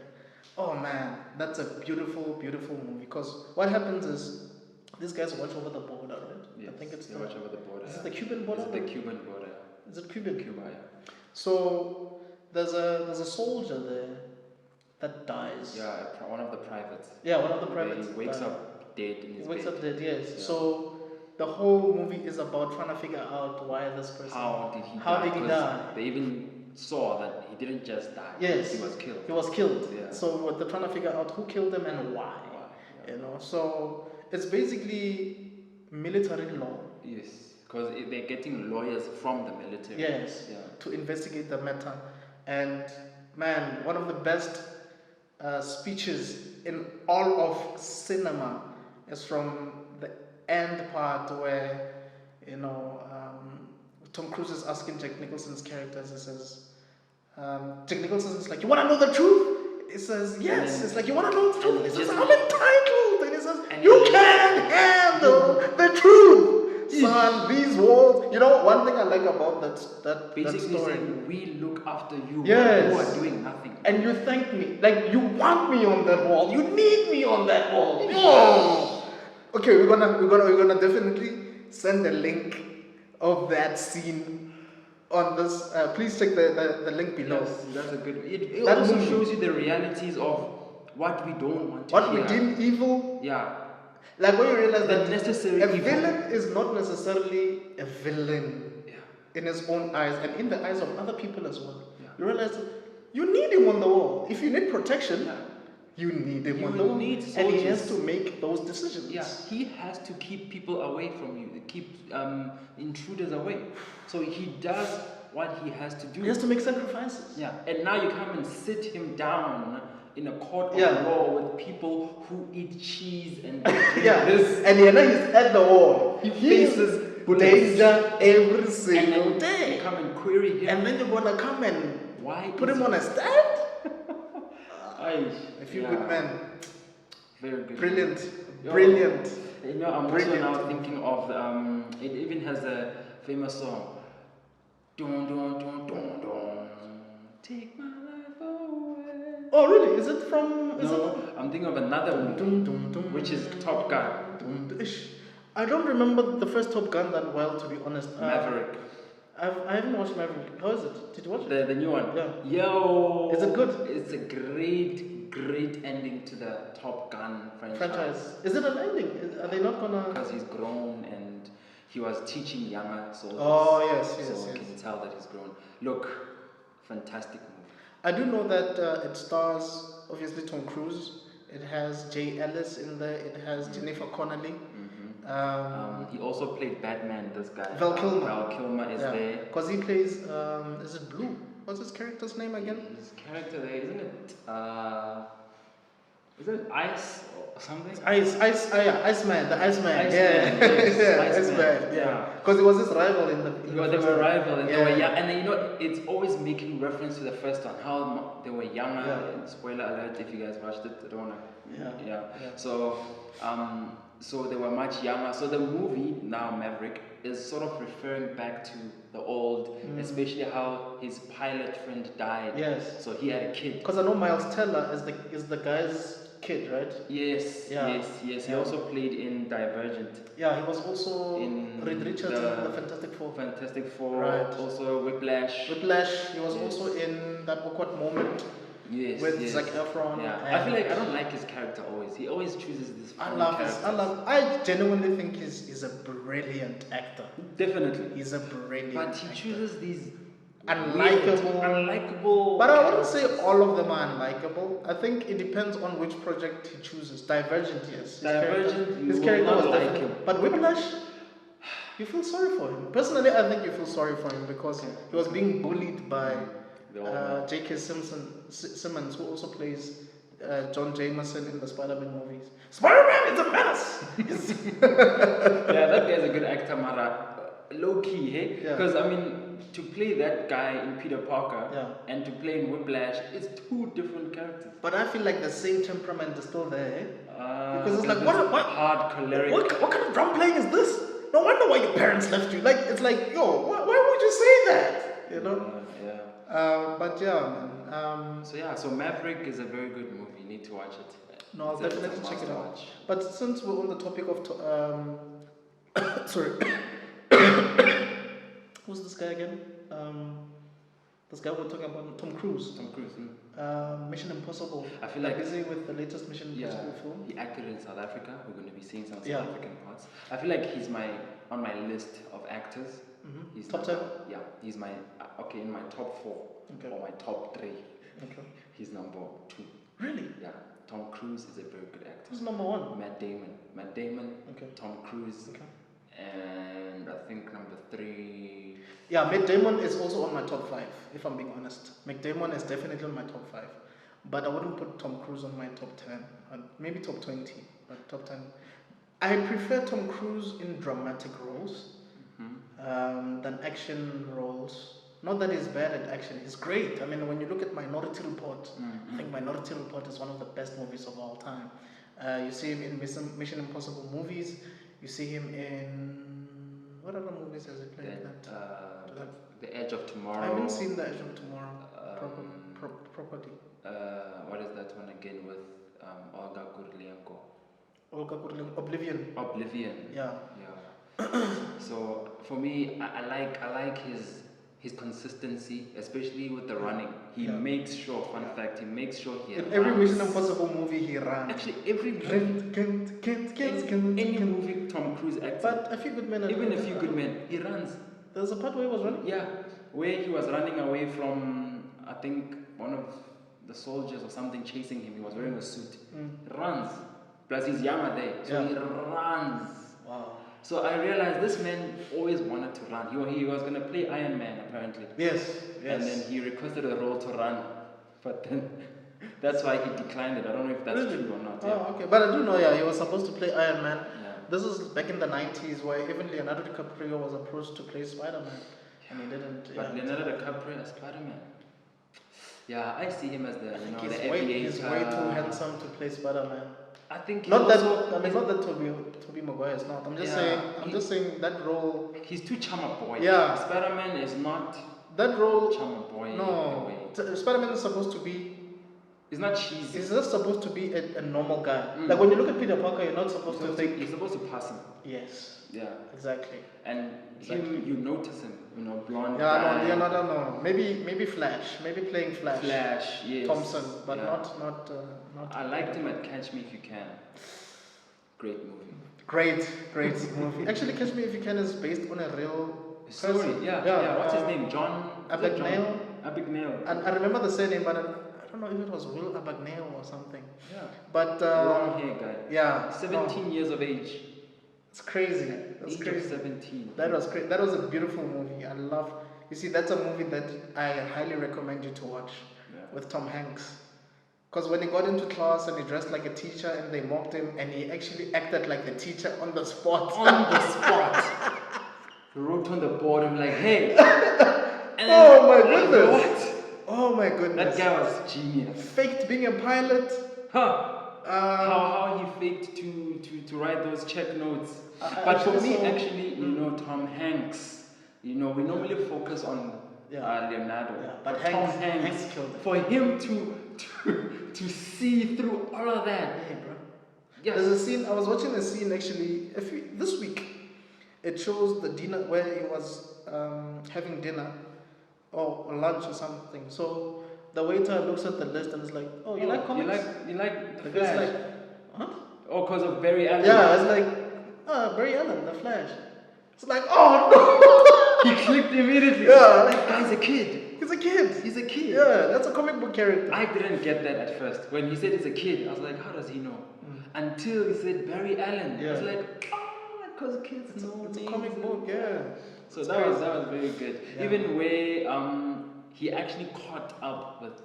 Speaker 1: Oh man, that's a beautiful, beautiful movie. Because what happens is these guys watch over the border, right?
Speaker 2: Yes,
Speaker 1: I think it's
Speaker 2: watch over the border.
Speaker 1: Is it the Cuban border?
Speaker 2: It's the Cuban border.
Speaker 1: Is it Cuban?
Speaker 2: Cuba, yeah.
Speaker 1: So there's a soldier there that dies.
Speaker 2: Yeah, one of the privates.
Speaker 1: Yeah, one of the privates.
Speaker 2: He wakes up dead in his bed.
Speaker 1: Wakes up dead, yes. Yeah. So the whole movie is about trying to figure out why this person.
Speaker 2: How did he die?
Speaker 1: How did he die?
Speaker 2: They even saw that he didn't just die.
Speaker 1: Yes.
Speaker 2: He was killed.
Speaker 1: He was killed.
Speaker 2: Yeah.
Speaker 1: So they're trying to figure out who killed him and why. Yeah. So it's basically military law.
Speaker 2: Yes. Because they're getting lawyers from the military.
Speaker 1: Yes. Yeah. To investigate the matter. And man, one of the best speeches in all of cinema is from the end part where Tom Cruise is asking Jack Nicholson's characters. He says, Jack Nicholson's like, "You want to know the truth?" He says, "Yes." It's like, "You want to know the truth?" He says, "I'm entitled." And he says, "You can't handle the truth." Son, these walls. One thing I like about that
Speaker 2: basically
Speaker 1: that story.
Speaker 2: Saying, we look after you.
Speaker 1: Yes.
Speaker 2: Who are doing nothing.
Speaker 1: And you thank me. Like, you want me on that wall. You need me on that wall. Oh. Okay, we're gonna definitely send a link of that scene on this. Please check the link below.
Speaker 2: Yes, that's a good. It also shows you the realities of what we don't want to
Speaker 1: what
Speaker 2: hear.
Speaker 1: we deem evil.
Speaker 2: Yeah.
Speaker 1: Like when you realize
Speaker 2: The
Speaker 1: that
Speaker 2: necessary
Speaker 1: a
Speaker 2: evil.
Speaker 1: villain is not necessarily a villain in his own eyes and in the eyes of other people as well. Yeah. You realize that you need him on the wall. If you need protection, you need him on the wall. And he has to make those decisions.
Speaker 2: Yeah, he has to keep people away from you, keep intruders away. So he does what he has to do.
Speaker 1: He has to make sacrifices.
Speaker 2: Yeah, and now you come and sit him down in a court of law with people who eat cheese and this.
Speaker 1: And he's at the wall.
Speaker 2: He faces
Speaker 1: danger every single day.
Speaker 2: You come and query him.
Speaker 1: And then you're gonna come and put him on a stand? A Few Good Men.
Speaker 2: Very good.
Speaker 1: Brilliant. Brilliant.
Speaker 2: I'm also now thinking of it even has a famous song. Dun, dun, dun, dun, dun. Take my life away.
Speaker 1: Oh really? Is it from?
Speaker 2: I'm thinking of another movie, which is Top Gun.
Speaker 1: I don't remember the first Top Gun that well, to be honest.
Speaker 2: Maverick.
Speaker 1: I haven't watched Maverick. How is it? Did you watch it?
Speaker 2: The new one.
Speaker 1: Yeah.
Speaker 2: Yo.
Speaker 1: Is it good?
Speaker 2: It's a great ending to the Top Gun franchise.
Speaker 1: Is it an ending? Are they not gonna?
Speaker 2: Because he's grown and he was teaching younger soldiers.
Speaker 1: Oh yes,
Speaker 2: so
Speaker 1: yes,
Speaker 2: you
Speaker 1: yes.
Speaker 2: can tell that he's grown. Look, fantastic movie.
Speaker 1: I do know that it stars obviously Tom Cruise. It has Jay Ellis in there. It has Jennifer Connelly.
Speaker 2: He also played Batman. This guy.
Speaker 1: Val Kilmer.
Speaker 2: Val Kilmer is there.
Speaker 1: Because he plays. Is it Blue? What's his character's name again?
Speaker 2: His character there, isn't it? Is it Ice or something?
Speaker 1: Iceman, the Iceman. Iceman.
Speaker 2: Yeah.
Speaker 1: Because he was his rival in the.
Speaker 2: They were rival and they were young, and then, you know, it's always making reference to the first one, how they were younger.
Speaker 1: Yeah.
Speaker 2: Spoiler alert if you guys watched it, I don't wanna.
Speaker 1: Yeah.
Speaker 2: So they were much younger. So the movie now Maverick is sort of referring back to the old, especially how his pilot friend died.
Speaker 1: Yes.
Speaker 2: So he had a kid.
Speaker 1: Because I know Miles Teller is the guy's kid, right?
Speaker 2: Yes. He also played in Divergent.
Speaker 1: Yeah, he was also
Speaker 2: in
Speaker 1: Reed Richards in the Fantastic Four.
Speaker 2: Fantastic Four.
Speaker 1: Right.
Speaker 2: Also Whiplash.
Speaker 1: He was also in that awkward moment.
Speaker 2: Yes.
Speaker 1: With Zac Efron.
Speaker 2: Yeah. I feel like I don't like his character always. He always chooses this.
Speaker 1: I genuinely think he's a brilliant actor.
Speaker 2: Definitely.
Speaker 1: He's a brilliant
Speaker 2: But he
Speaker 1: actor.
Speaker 2: chooses these
Speaker 1: unlikable. But I wouldn't say all of them are unlikable. I think it depends on which project he chooses. Divergent, yes. His character was like him. But Whiplash, you feel sorry for him. Personally, I think you feel sorry for him because he was being bullied by J.K. Simmons, who also plays John Jameson in the Spider-Man movies. Spider-Man is a menace!
Speaker 2: Yeah, that guy's a good actor, Mara. Low key, hey? Because, I mean, to play that guy in Peter Parker and to play in Whiplash, it's two different characters.
Speaker 1: But I feel like the same temperament is still there,
Speaker 2: because
Speaker 1: it's like, what?
Speaker 2: Hard choleric.
Speaker 1: What kind of drum playing is this? No wonder why your parents left you. Like, it's like, yo, why would you say that? You know? But yeah, man.
Speaker 2: So Maverick is a very good movie. You need to watch it.
Speaker 1: No, I'll definitely check it out. But since we're on the topic of sorry, who's this guy again? This guy we're talking about, Tom Cruise. Mission Impossible.
Speaker 2: I feel like
Speaker 1: busy with the latest Mission Impossible film.
Speaker 2: He acted in South Africa. We're going to be seeing some South African parts. I feel like he's on my list of actors. He's
Speaker 1: top 10?
Speaker 2: Yeah, he's my in my top 4 or my top 3.
Speaker 1: Okay.
Speaker 2: He's number 2.
Speaker 1: Really?
Speaker 2: Yeah. Tom Cruise is a very good actor.
Speaker 1: Who's number 1?
Speaker 2: Matt Damon.
Speaker 1: Okay.
Speaker 2: Tom Cruise.
Speaker 1: Okay.
Speaker 2: And I think number 3.
Speaker 1: Yeah, Matt Damon is also on my top 5, if I'm being honest. Matt Damon is definitely on my top 5. But I wouldn't put Tom Cruise on my top 10. Maybe top 20, but top 10. I prefer Tom Cruise in dramatic roles than action roles. Not that he's bad at action, he's great. I mean, when you look at Minority Report, I think Minority Report is one of the best movies of all time. You see him in Mission Impossible movies. You see him in... What other movies has he played?
Speaker 2: The Edge of Tomorrow.
Speaker 1: I haven't seen The Edge of Tomorrow properly.
Speaker 2: What is that one again with Olga Kurylenko? Oblivion.
Speaker 1: Yeah.
Speaker 2: So for me, I like his consistency, especially with the running. He makes sure. Fun fact: he makes sure he.
Speaker 1: In every Mission Impossible movie, he runs.
Speaker 2: Actually, every any movie Tom Cruise acts.
Speaker 1: But A Few Good Men.
Speaker 2: Even A Few Good Men, he runs.
Speaker 1: There's a part where he was running.
Speaker 2: Yeah, where he was running away from, I think, one of the soldiers or something chasing him. He was wearing a suit. He runs. Plus, he's younger there, so he runs.
Speaker 1: Wow.
Speaker 2: So I realized this man always wanted to run. He was going to play Iron Man, apparently.
Speaker 1: Yes.
Speaker 2: And then he requested a role to run. But then that's why he declined it. I don't know if that's true or not.
Speaker 1: Oh, okay. But I do know, he was supposed to play Iron Man.
Speaker 2: Yeah.
Speaker 1: This is back in the 90s where even Leonardo DiCaprio was approached to play Spider-Man. And he didn't.
Speaker 2: But Leonardo DiCaprio as Spider-Man. Yeah, I see him as the
Speaker 1: he's way too handsome to play Spider-Man.
Speaker 2: I think
Speaker 1: not that Tobey Maguire is not. I'm just saying that role.
Speaker 2: He's too charmer boy.
Speaker 1: Yeah.
Speaker 2: Spider-Man is not
Speaker 1: that role.
Speaker 2: Charmer boy.
Speaker 1: No. Spider-Man is supposed to be
Speaker 2: It's not cheesy.
Speaker 1: He's just supposed to be a normal guy.
Speaker 2: Mm.
Speaker 1: Like when you look at Peter Parker, you're not supposed to think.
Speaker 2: You're supposed to pass him.
Speaker 1: Yes.
Speaker 2: Yeah.
Speaker 1: Exactly.
Speaker 2: And
Speaker 1: Exactly.
Speaker 2: him, you notice him, blonde
Speaker 1: Yeah,
Speaker 2: guy.
Speaker 1: no. Maybe Flash. Maybe playing Flash.
Speaker 2: Flash, yes.
Speaker 1: Thompson, but
Speaker 2: yeah.
Speaker 1: not.
Speaker 2: I liked him at Catch Me If You Can. Great movie.
Speaker 1: Great movie. Actually, Catch Me If You Can is based on a real
Speaker 2: story.
Speaker 1: person.
Speaker 2: Yeah. What's his name? John
Speaker 1: Abagnale.
Speaker 2: Abagnale.
Speaker 1: And I remember the surname, but I don't know if it was Will Abagnale or something.
Speaker 2: Yeah.
Speaker 1: But
Speaker 2: long hair guy.
Speaker 1: Yeah.
Speaker 2: 17 years of age.
Speaker 1: It's crazy. That's
Speaker 2: age
Speaker 1: crazy.
Speaker 2: Of 17.
Speaker 1: That was great. That was a beautiful movie. I love. You see, that's a movie that I highly recommend you to watch with Tom Hanks. Because when he got into class and he dressed like a teacher and they mocked him and he actually acted like the teacher on the spot.
Speaker 2: On the spot. He wrote on the board, I'm like, hey. And
Speaker 1: oh my goodness.
Speaker 2: What?
Speaker 1: Oh my goodness.
Speaker 2: That guy was genius.
Speaker 1: Faked being a pilot.
Speaker 2: Huh. How he faked to write those check notes. But for me, actually, Tom Hanks, we normally focus on Leonardo.
Speaker 1: Yeah, but
Speaker 2: Tom Hanks
Speaker 1: killed it.
Speaker 2: For him to see through all of that.
Speaker 1: Yeah, bro.
Speaker 2: Yes.
Speaker 1: There's a scene, I was watching a scene actually this week. It shows the dinner where he was having dinner or lunch or something. So the waiter looks at the list and is like, "Oh, you like comics?
Speaker 2: You like the
Speaker 1: guy's
Speaker 2: Flash?"
Speaker 1: like, "Huh?"
Speaker 2: Oh, because of Barry Allen.
Speaker 1: Yeah, it's like, Barry Allen, the Flash. It's like, oh
Speaker 2: no! He clicked immediately.
Speaker 1: Yeah,
Speaker 2: that guy's a kid.
Speaker 1: He's a kid.
Speaker 2: He's a kid.
Speaker 1: Yeah, that's a comic book character.
Speaker 2: I didn't get that at first. When he said he's a kid, I was like, how does he know? Until he said Barry Allen.
Speaker 1: Yeah.
Speaker 2: I was like, because kids know
Speaker 1: it's
Speaker 2: names.
Speaker 1: a comic book, yeah.
Speaker 2: So that was very good. Yeah. Even where he actually caught up with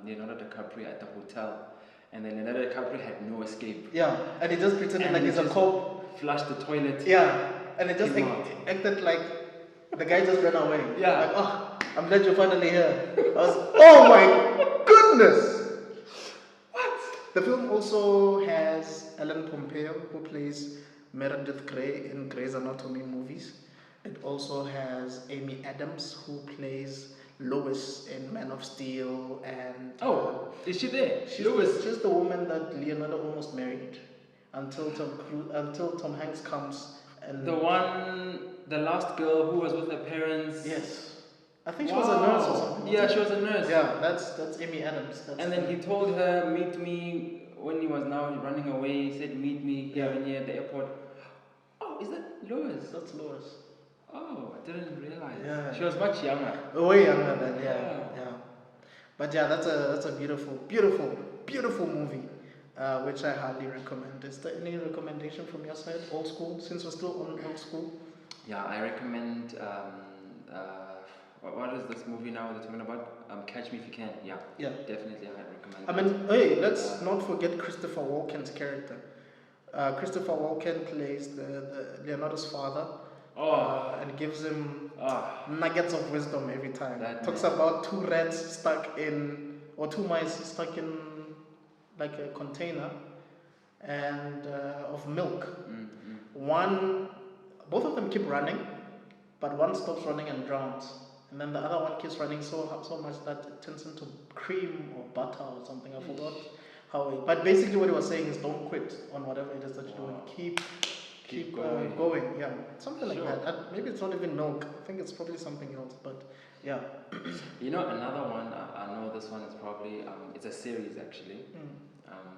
Speaker 2: Leonardo DiCaprio at the hotel, and then Leonardo DiCaprio had no escape.
Speaker 1: Yeah, and he just pretended like he's a cop.
Speaker 2: Flushed the toilet.
Speaker 1: Yeah, and it just acted like the guy just ran away.
Speaker 2: Yeah.
Speaker 1: Like, oh, I'm glad you're finally here. I was, oh my goodness! What? The film also has Ellen Pompeo, who plays Meredith Grey in Grey's Anatomy movies. It also has Amy Adams, who plays Lois in Man of Steel, and
Speaker 2: is she there?
Speaker 1: She's the woman that Leonardo almost married until Tom Hanks comes and
Speaker 2: the last girl who was with her parents.
Speaker 1: Yes, I think she was a nurse or something.
Speaker 2: Yeah, she was a nurse.
Speaker 1: Yeah, that's Amy Adams.
Speaker 2: And then he told her, meet me when he was now running away. He said, meet me here and here at the airport. Oh, is that Lois?
Speaker 1: That's Lois.
Speaker 2: Oh, I didn't realize.
Speaker 1: Yeah.
Speaker 2: She was much younger.
Speaker 1: Way younger than yeah. But yeah, that's a beautiful movie, which I highly recommend. Is there any recommendation from your side? Old school, since we're still on old school.
Speaker 2: Yeah, I recommend. What is this movie now they're talking about? Catch Me If You Can. Yeah. Definitely I recommend.
Speaker 1: I mean, hey, let's not forget Christopher Walken's character. Christopher Walken plays the Leonardo's father. And gives him nuggets of wisdom every time. Talks about two mice stuck in like a container and of milk. Both of them keep running, but one stops running and drowns, and then the other one keeps running so much that it turns into cream or butter or something. I forgot how. But basically, what he was saying is, don't quit on whatever it is that you're doing. Keep going. Yeah, something like that. Maybe it's not even milk. I think it's probably something else. But yeah.
Speaker 2: Another one. I know this one is probably it's a series actually.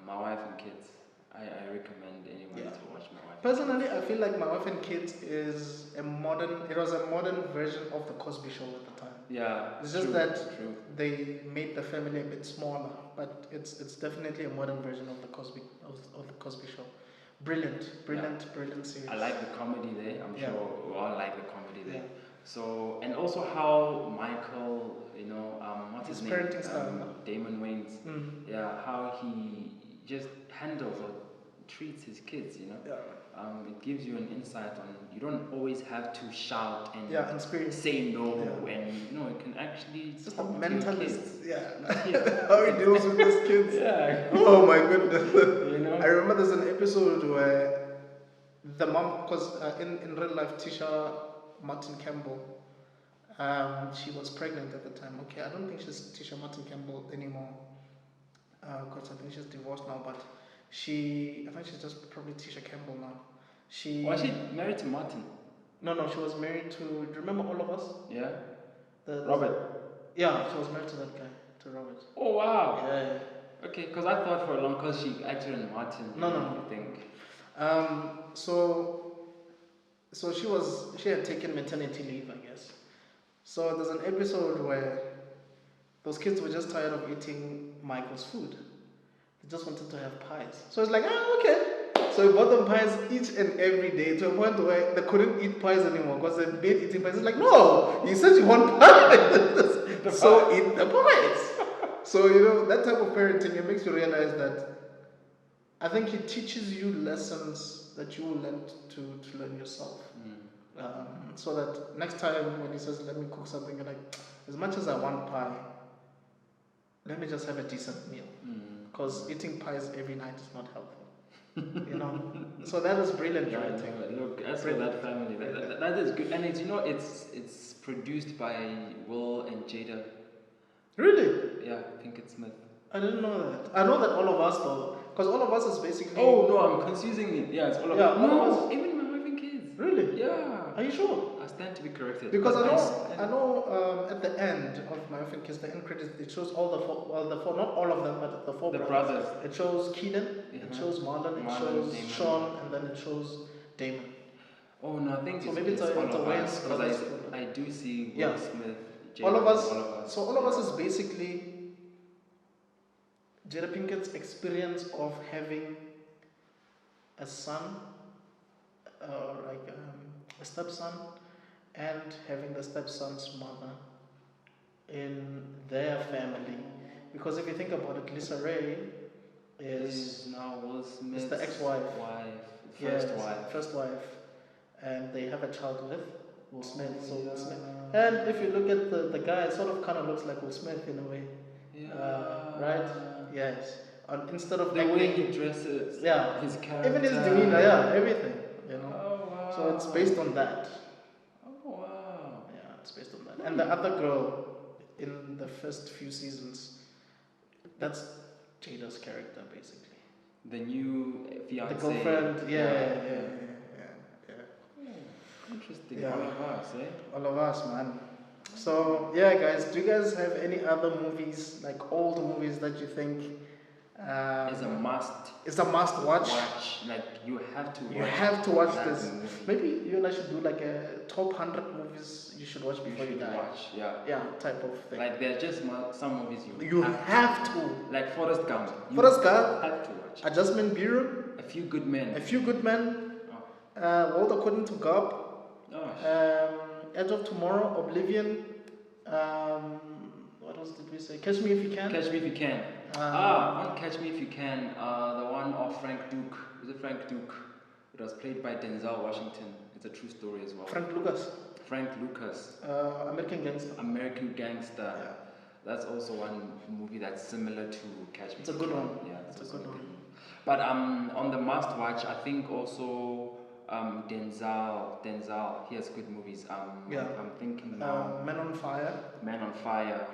Speaker 2: My Wife and Kids. I recommend anyone to watch My Wife.
Speaker 1: Personally, I feel like My Wife and Kids is a modern version of the Cosby Show at the time.
Speaker 2: Yeah,
Speaker 1: it's just that they made the family a bit smaller, but it's definitely a modern version of the Cosby Show. Brilliant series. I
Speaker 2: like the comedy there. I'm sure we all like the comedy there. So, and also how Michael, what's his name?
Speaker 1: Parenting style.
Speaker 2: Damon Wayans. Yeah, how he just handles or treats his kids. It gives you an insight on. You don't always have to shout and say no, and it can actually.
Speaker 1: It's just a mentalist. How he deals with his kids.
Speaker 2: Yeah.
Speaker 1: Oh my goodness. I remember there's an episode where the mom, because in real life, Tisha Martin Campbell, she was pregnant at the time. Okay, I don't think she's Tisha Martin Campbell anymore. because I think she's divorced now, but I think she's just probably Tisha Campbell now.
Speaker 2: Was she married to Martin?
Speaker 1: No, she was married to, do you remember All of Us?
Speaker 2: Yeah.
Speaker 1: The
Speaker 2: Robert?
Speaker 1: Yeah, she was married to that guy, to Robert.
Speaker 2: Oh, wow.
Speaker 1: Yeah.
Speaker 2: Okay, because I thought for a long, because she acted in Martin.
Speaker 1: No.
Speaker 2: I think.
Speaker 1: So she had taken maternity leave, I guess. So there's an episode where those kids were just tired of eating Michael's food. They just wanted to have pies. So it's like, okay. So we bought them pies each and every day to a point where they couldn't eat pies anymore because they've been eating pies. It's like, no, you said you want pies. So eat the pies. So, that type of parenting, it makes you realize that I think it teaches you lessons that you will learn to learn yourself. So that next time when he says, let me cook something, you're like, as much as I want pie, let me just have a decent meal. Because eating pies every night is not healthy. So that is brilliant parenting.
Speaker 2: Look, as for that family, that is good. And it's produced by Will and Jada.
Speaker 1: Really?
Speaker 2: Yeah, I think it's Smith.
Speaker 1: I didn't know that. I know that All of Us though, because All of Us is basically.
Speaker 2: Oh no, I'm confusing it. Yeah, it's All of Us. No, even My Wife and Kids.
Speaker 1: Really?
Speaker 2: Yeah.
Speaker 1: Are you sure?
Speaker 2: I stand to be corrected.
Speaker 1: Because I know at the end of My Wife and Kids, the end credits, it shows all the four, not all of them, but the four brothers. It shows Keenan, it shows Marlon, it shows
Speaker 2: Damon.
Speaker 1: Sean, and then it shows Damon.
Speaker 2: Oh no, I think
Speaker 1: so
Speaker 2: it's,
Speaker 1: maybe
Speaker 2: it's
Speaker 1: a
Speaker 2: All of
Speaker 1: way
Speaker 2: Us, because I do see Will Smith. Jada,
Speaker 1: All of Us. So All of Us is basically Jada Pinkett's experience of having a son, like a stepson, and having the stepson's mother in their family. Because if you think about it, Lisa Ray is
Speaker 2: now Will Smith's
Speaker 1: the ex-wife.
Speaker 2: First wife.
Speaker 1: And they have a child with Will Smith. Will Smith. And if you look at the guy, it sort of kind of looks like Will Smith in a way. Right? Yes. Instead of
Speaker 2: the way he dresses, his character,
Speaker 1: even his demeanor, everything.
Speaker 2: Oh wow.
Speaker 1: So it's based on that.
Speaker 2: Oh wow.
Speaker 1: Yeah, it's based on that. And the other girl in the first few seasons, that's Jada's character basically.
Speaker 2: The new fiance.
Speaker 1: The girlfriend. Yeah.
Speaker 2: Interesting.
Speaker 1: Yeah.
Speaker 2: All of Us, eh?
Speaker 1: All of Us, man. So yeah, guys, do you guys have any other movies, like old movies, that you think
Speaker 2: it's a must?
Speaker 1: It's a must watch.
Speaker 2: Like you have to.
Speaker 1: You have to watch
Speaker 2: that
Speaker 1: this.
Speaker 2: Movie.
Speaker 1: Maybe you and I should do like a top 100 movies you should watch before you die. Yeah, type of thing.
Speaker 2: Like there are just some movies
Speaker 1: you have to.
Speaker 2: Like Forrest Gump.
Speaker 1: Forrest Gump.
Speaker 2: Have to watch.
Speaker 1: Adjustment Bureau.
Speaker 2: A Few Good Men.
Speaker 1: World According to God. Edge of Tomorrow, Oblivion. What else did we say? Catch Me If You Can.
Speaker 2: Catch Me If You Can. On Catch Me If You Can, the one of Frank Duke. Was it Frank Duke? It was played by Denzel Washington. It's a true story as well.
Speaker 1: Frank Lucas. American Gangster.
Speaker 2: American Gangster.
Speaker 1: Yeah.
Speaker 2: That's also one movie that's similar to Catch Me.
Speaker 1: It's a good one.
Speaker 2: Yeah,
Speaker 1: it's a good one.
Speaker 2: But on the must watch, I think also Denzel, he has good movies. I'm thinking now.
Speaker 1: Man on Fire.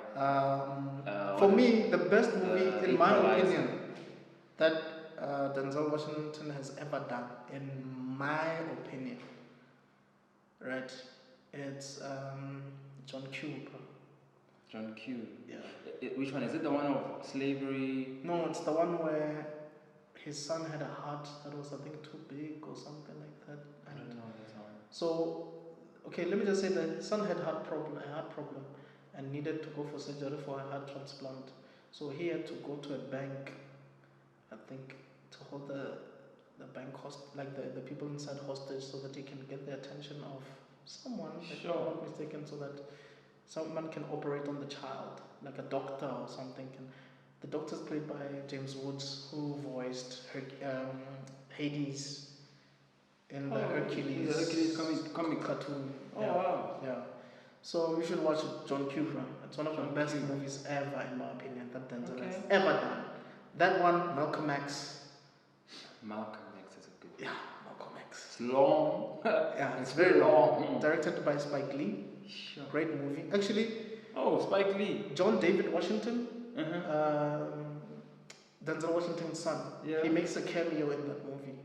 Speaker 1: For me, the best movie, in my opinion, that Denzel Washington has ever done, in my opinion, right? It's John Q.
Speaker 2: John Q.
Speaker 1: Yeah.
Speaker 2: Which one is it? The one of slavery?
Speaker 1: No, it's the one where his son had a heart that was, I think, too big or something like that.
Speaker 2: I don't know that one.
Speaker 1: So, okay, let me just say that his son had a heart problem, and needed to go for surgery for a heart transplant. So he had to go to a bank, I think, to hold the bank the people inside hostage, so that he can get the attention of someone, if I'm not mistaken, so that someone can operate on the child, like a doctor or something. The doctor's played by James Woods, who voiced Hades in the Hercules
Speaker 2: comic
Speaker 1: cartoon.
Speaker 2: Wow.
Speaker 1: Yeah. So you should watch John Q. It's one of the best movies ever, in my opinion, that Denzel has ever done. That one, Malcolm X.
Speaker 2: Malcolm X is a good one.
Speaker 1: Yeah, Malcolm X.
Speaker 2: It's long.
Speaker 1: Yeah, it's very long. Directed by Spike Lee. Sure. Great movie. Actually.
Speaker 2: Oh, Spike Lee.
Speaker 1: John David Washington. Denzel Washington's son.
Speaker 2: Yeah.
Speaker 1: He makes a cameo in that movie.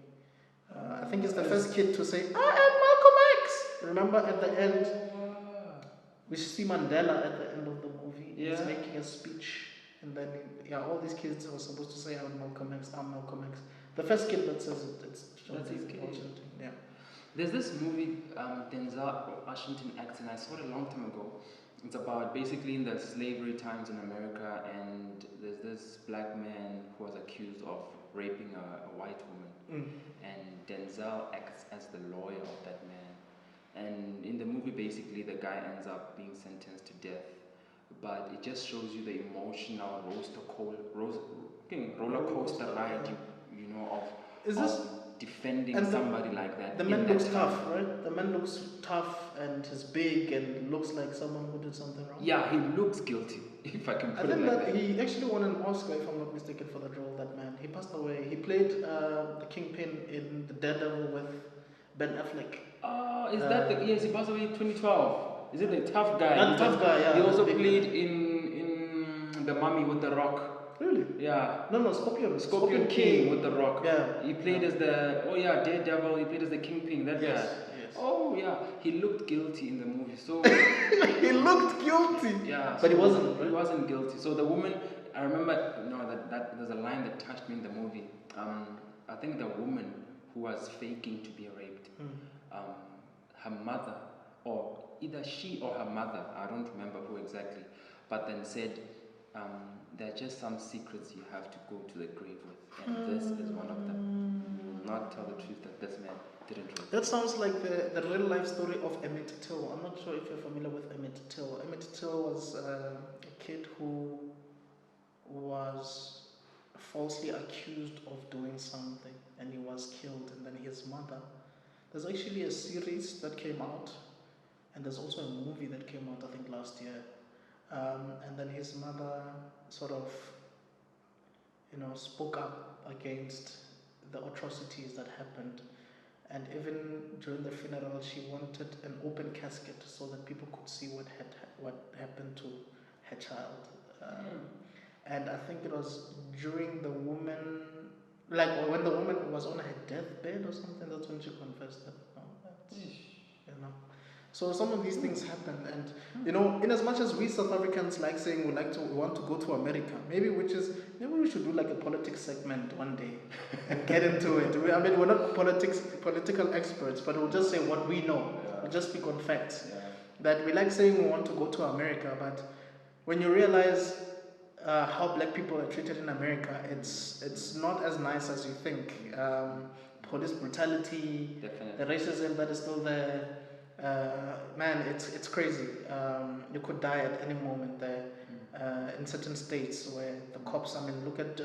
Speaker 1: I think he's the first kid to say, "I am Malcolm X." Remember at the end, we see Mandela at the end of the movie. He's making a speech, and then all these kids were supposed to say, "I'm Malcolm X. I'm Malcolm X." The first kid that says it, it's Denzel Washington. Yeah.
Speaker 2: There's this movie Denzel Washington acts in. I saw it a long time ago. It's about basically in the slavery times in America, and there's this black man who was accused of raping a white woman, and Denzel acts as the lawyer of that man. And in the movie, basically, the guy ends up being sentenced to death, but it just shows you the emotional roller coaster ride, you know, of defending somebody like that.
Speaker 1: The man looks tough, right? The man looks tough and he's big and looks like someone who did something wrong.
Speaker 2: Yeah, he looks guilty, if I can put it like that.
Speaker 1: He actually won an Oscar, if I'm not mistaken, for that role, that man. He passed away. He played the Kingpin in The Daredevil with Ben Affleck.
Speaker 2: Is that the... Yes, he passed away in 2012. Is it the tough guy?
Speaker 1: That tough guy, yeah.
Speaker 2: He also played in The Mummy with The Rock.
Speaker 1: Really?
Speaker 2: Yeah.
Speaker 1: No,
Speaker 2: Scorpion King with The Rock.
Speaker 1: Yeah.
Speaker 2: He played as the... Daredevil. He played as the Kingpin, that guy.
Speaker 1: Yes.
Speaker 2: Oh, yeah. He looked guilty in the movie, so...
Speaker 1: He looked guilty!
Speaker 2: Yeah.
Speaker 1: But he wasn't, right?
Speaker 2: He wasn't guilty. So the woman... I remember, that there's a line that touched me in the movie. I think the woman who was faking to be raped, her mother, or either she or her mother, I don't remember who exactly, but then said, there are just some secrets you have to go to the grave with, and this is one of them. You will not tell the truth that this man didn't rape.
Speaker 1: That sounds like the real life story of Emmett Till. I'm not sure if you're familiar with Emmett Till. Emmett Till was a kid who was falsely accused of doing something, and he was killed, and then his mother... There's actually a series that came out, and there's also a movie that came out, I think, last year. And then his mother sort of, spoke up against the atrocities that happened. And even during the funeral, she wanted an open casket so that people could see what happened to her child. And I think it was during the woman... Like when the woman was on her deathbed or something, that's when she confessed that. So some of these things happen, and in as much as we South Africans like saying we want to go to America, maybe we should do like a politics segment one day and get into it. We're not political experts, but we'll just say what we know. We'll just speak on facts. That we like saying we want to go to America, but when you realize how black people are treated in America, it's not as nice as you think. Police brutality,
Speaker 2: Definitely.
Speaker 1: the racism that is still there, man, it's crazy. You could die at any moment there. In certain states where the cops, look at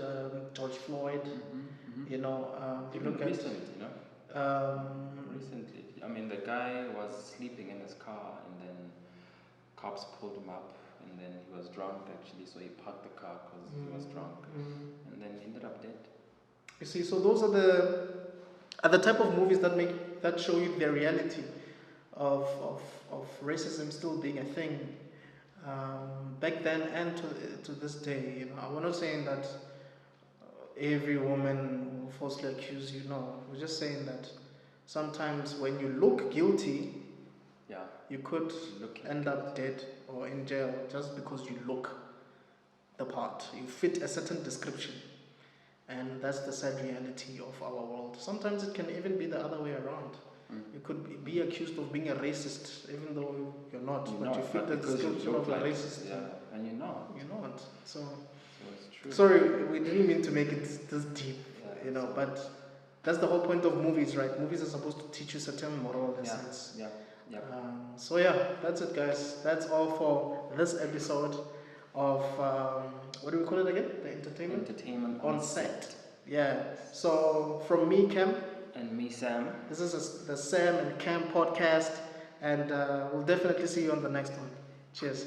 Speaker 1: George Floyd. You look at
Speaker 2: recently, recently, the guy was sleeping in his car, and then cops pulled him up. And then he was drunk actually, so he parked the car because he was drunk, and then he ended up dead.
Speaker 1: You see, so those are the type of movies that show you the reality of racism still being a thing back then and to this day. We're not saying that every woman will falsely accuse you. No, we're just saying that sometimes when you look guilty, you could end up dead or in jail just because you look the part. You fit a certain description. And that's the sad reality of our world. Sometimes it can even be the other way around. You could be accused of being a racist, even though you're not. But you fit the description of a racist.
Speaker 2: Yeah, and you're not.
Speaker 1: You're not. So
Speaker 2: it's true.
Speaker 1: Sorry, we didn't mean to make it this deep, but that's the whole point of movies, right? Movies are supposed to teach you certain moral lessons. So that's it, guys. That's all for this episode of what do we call it again? The entertainment on set. Yeah. So from me, Cam,
Speaker 2: and me, Sam.
Speaker 1: This is the Sam and Cam podcast, and we'll definitely see you on the next one. Cheers.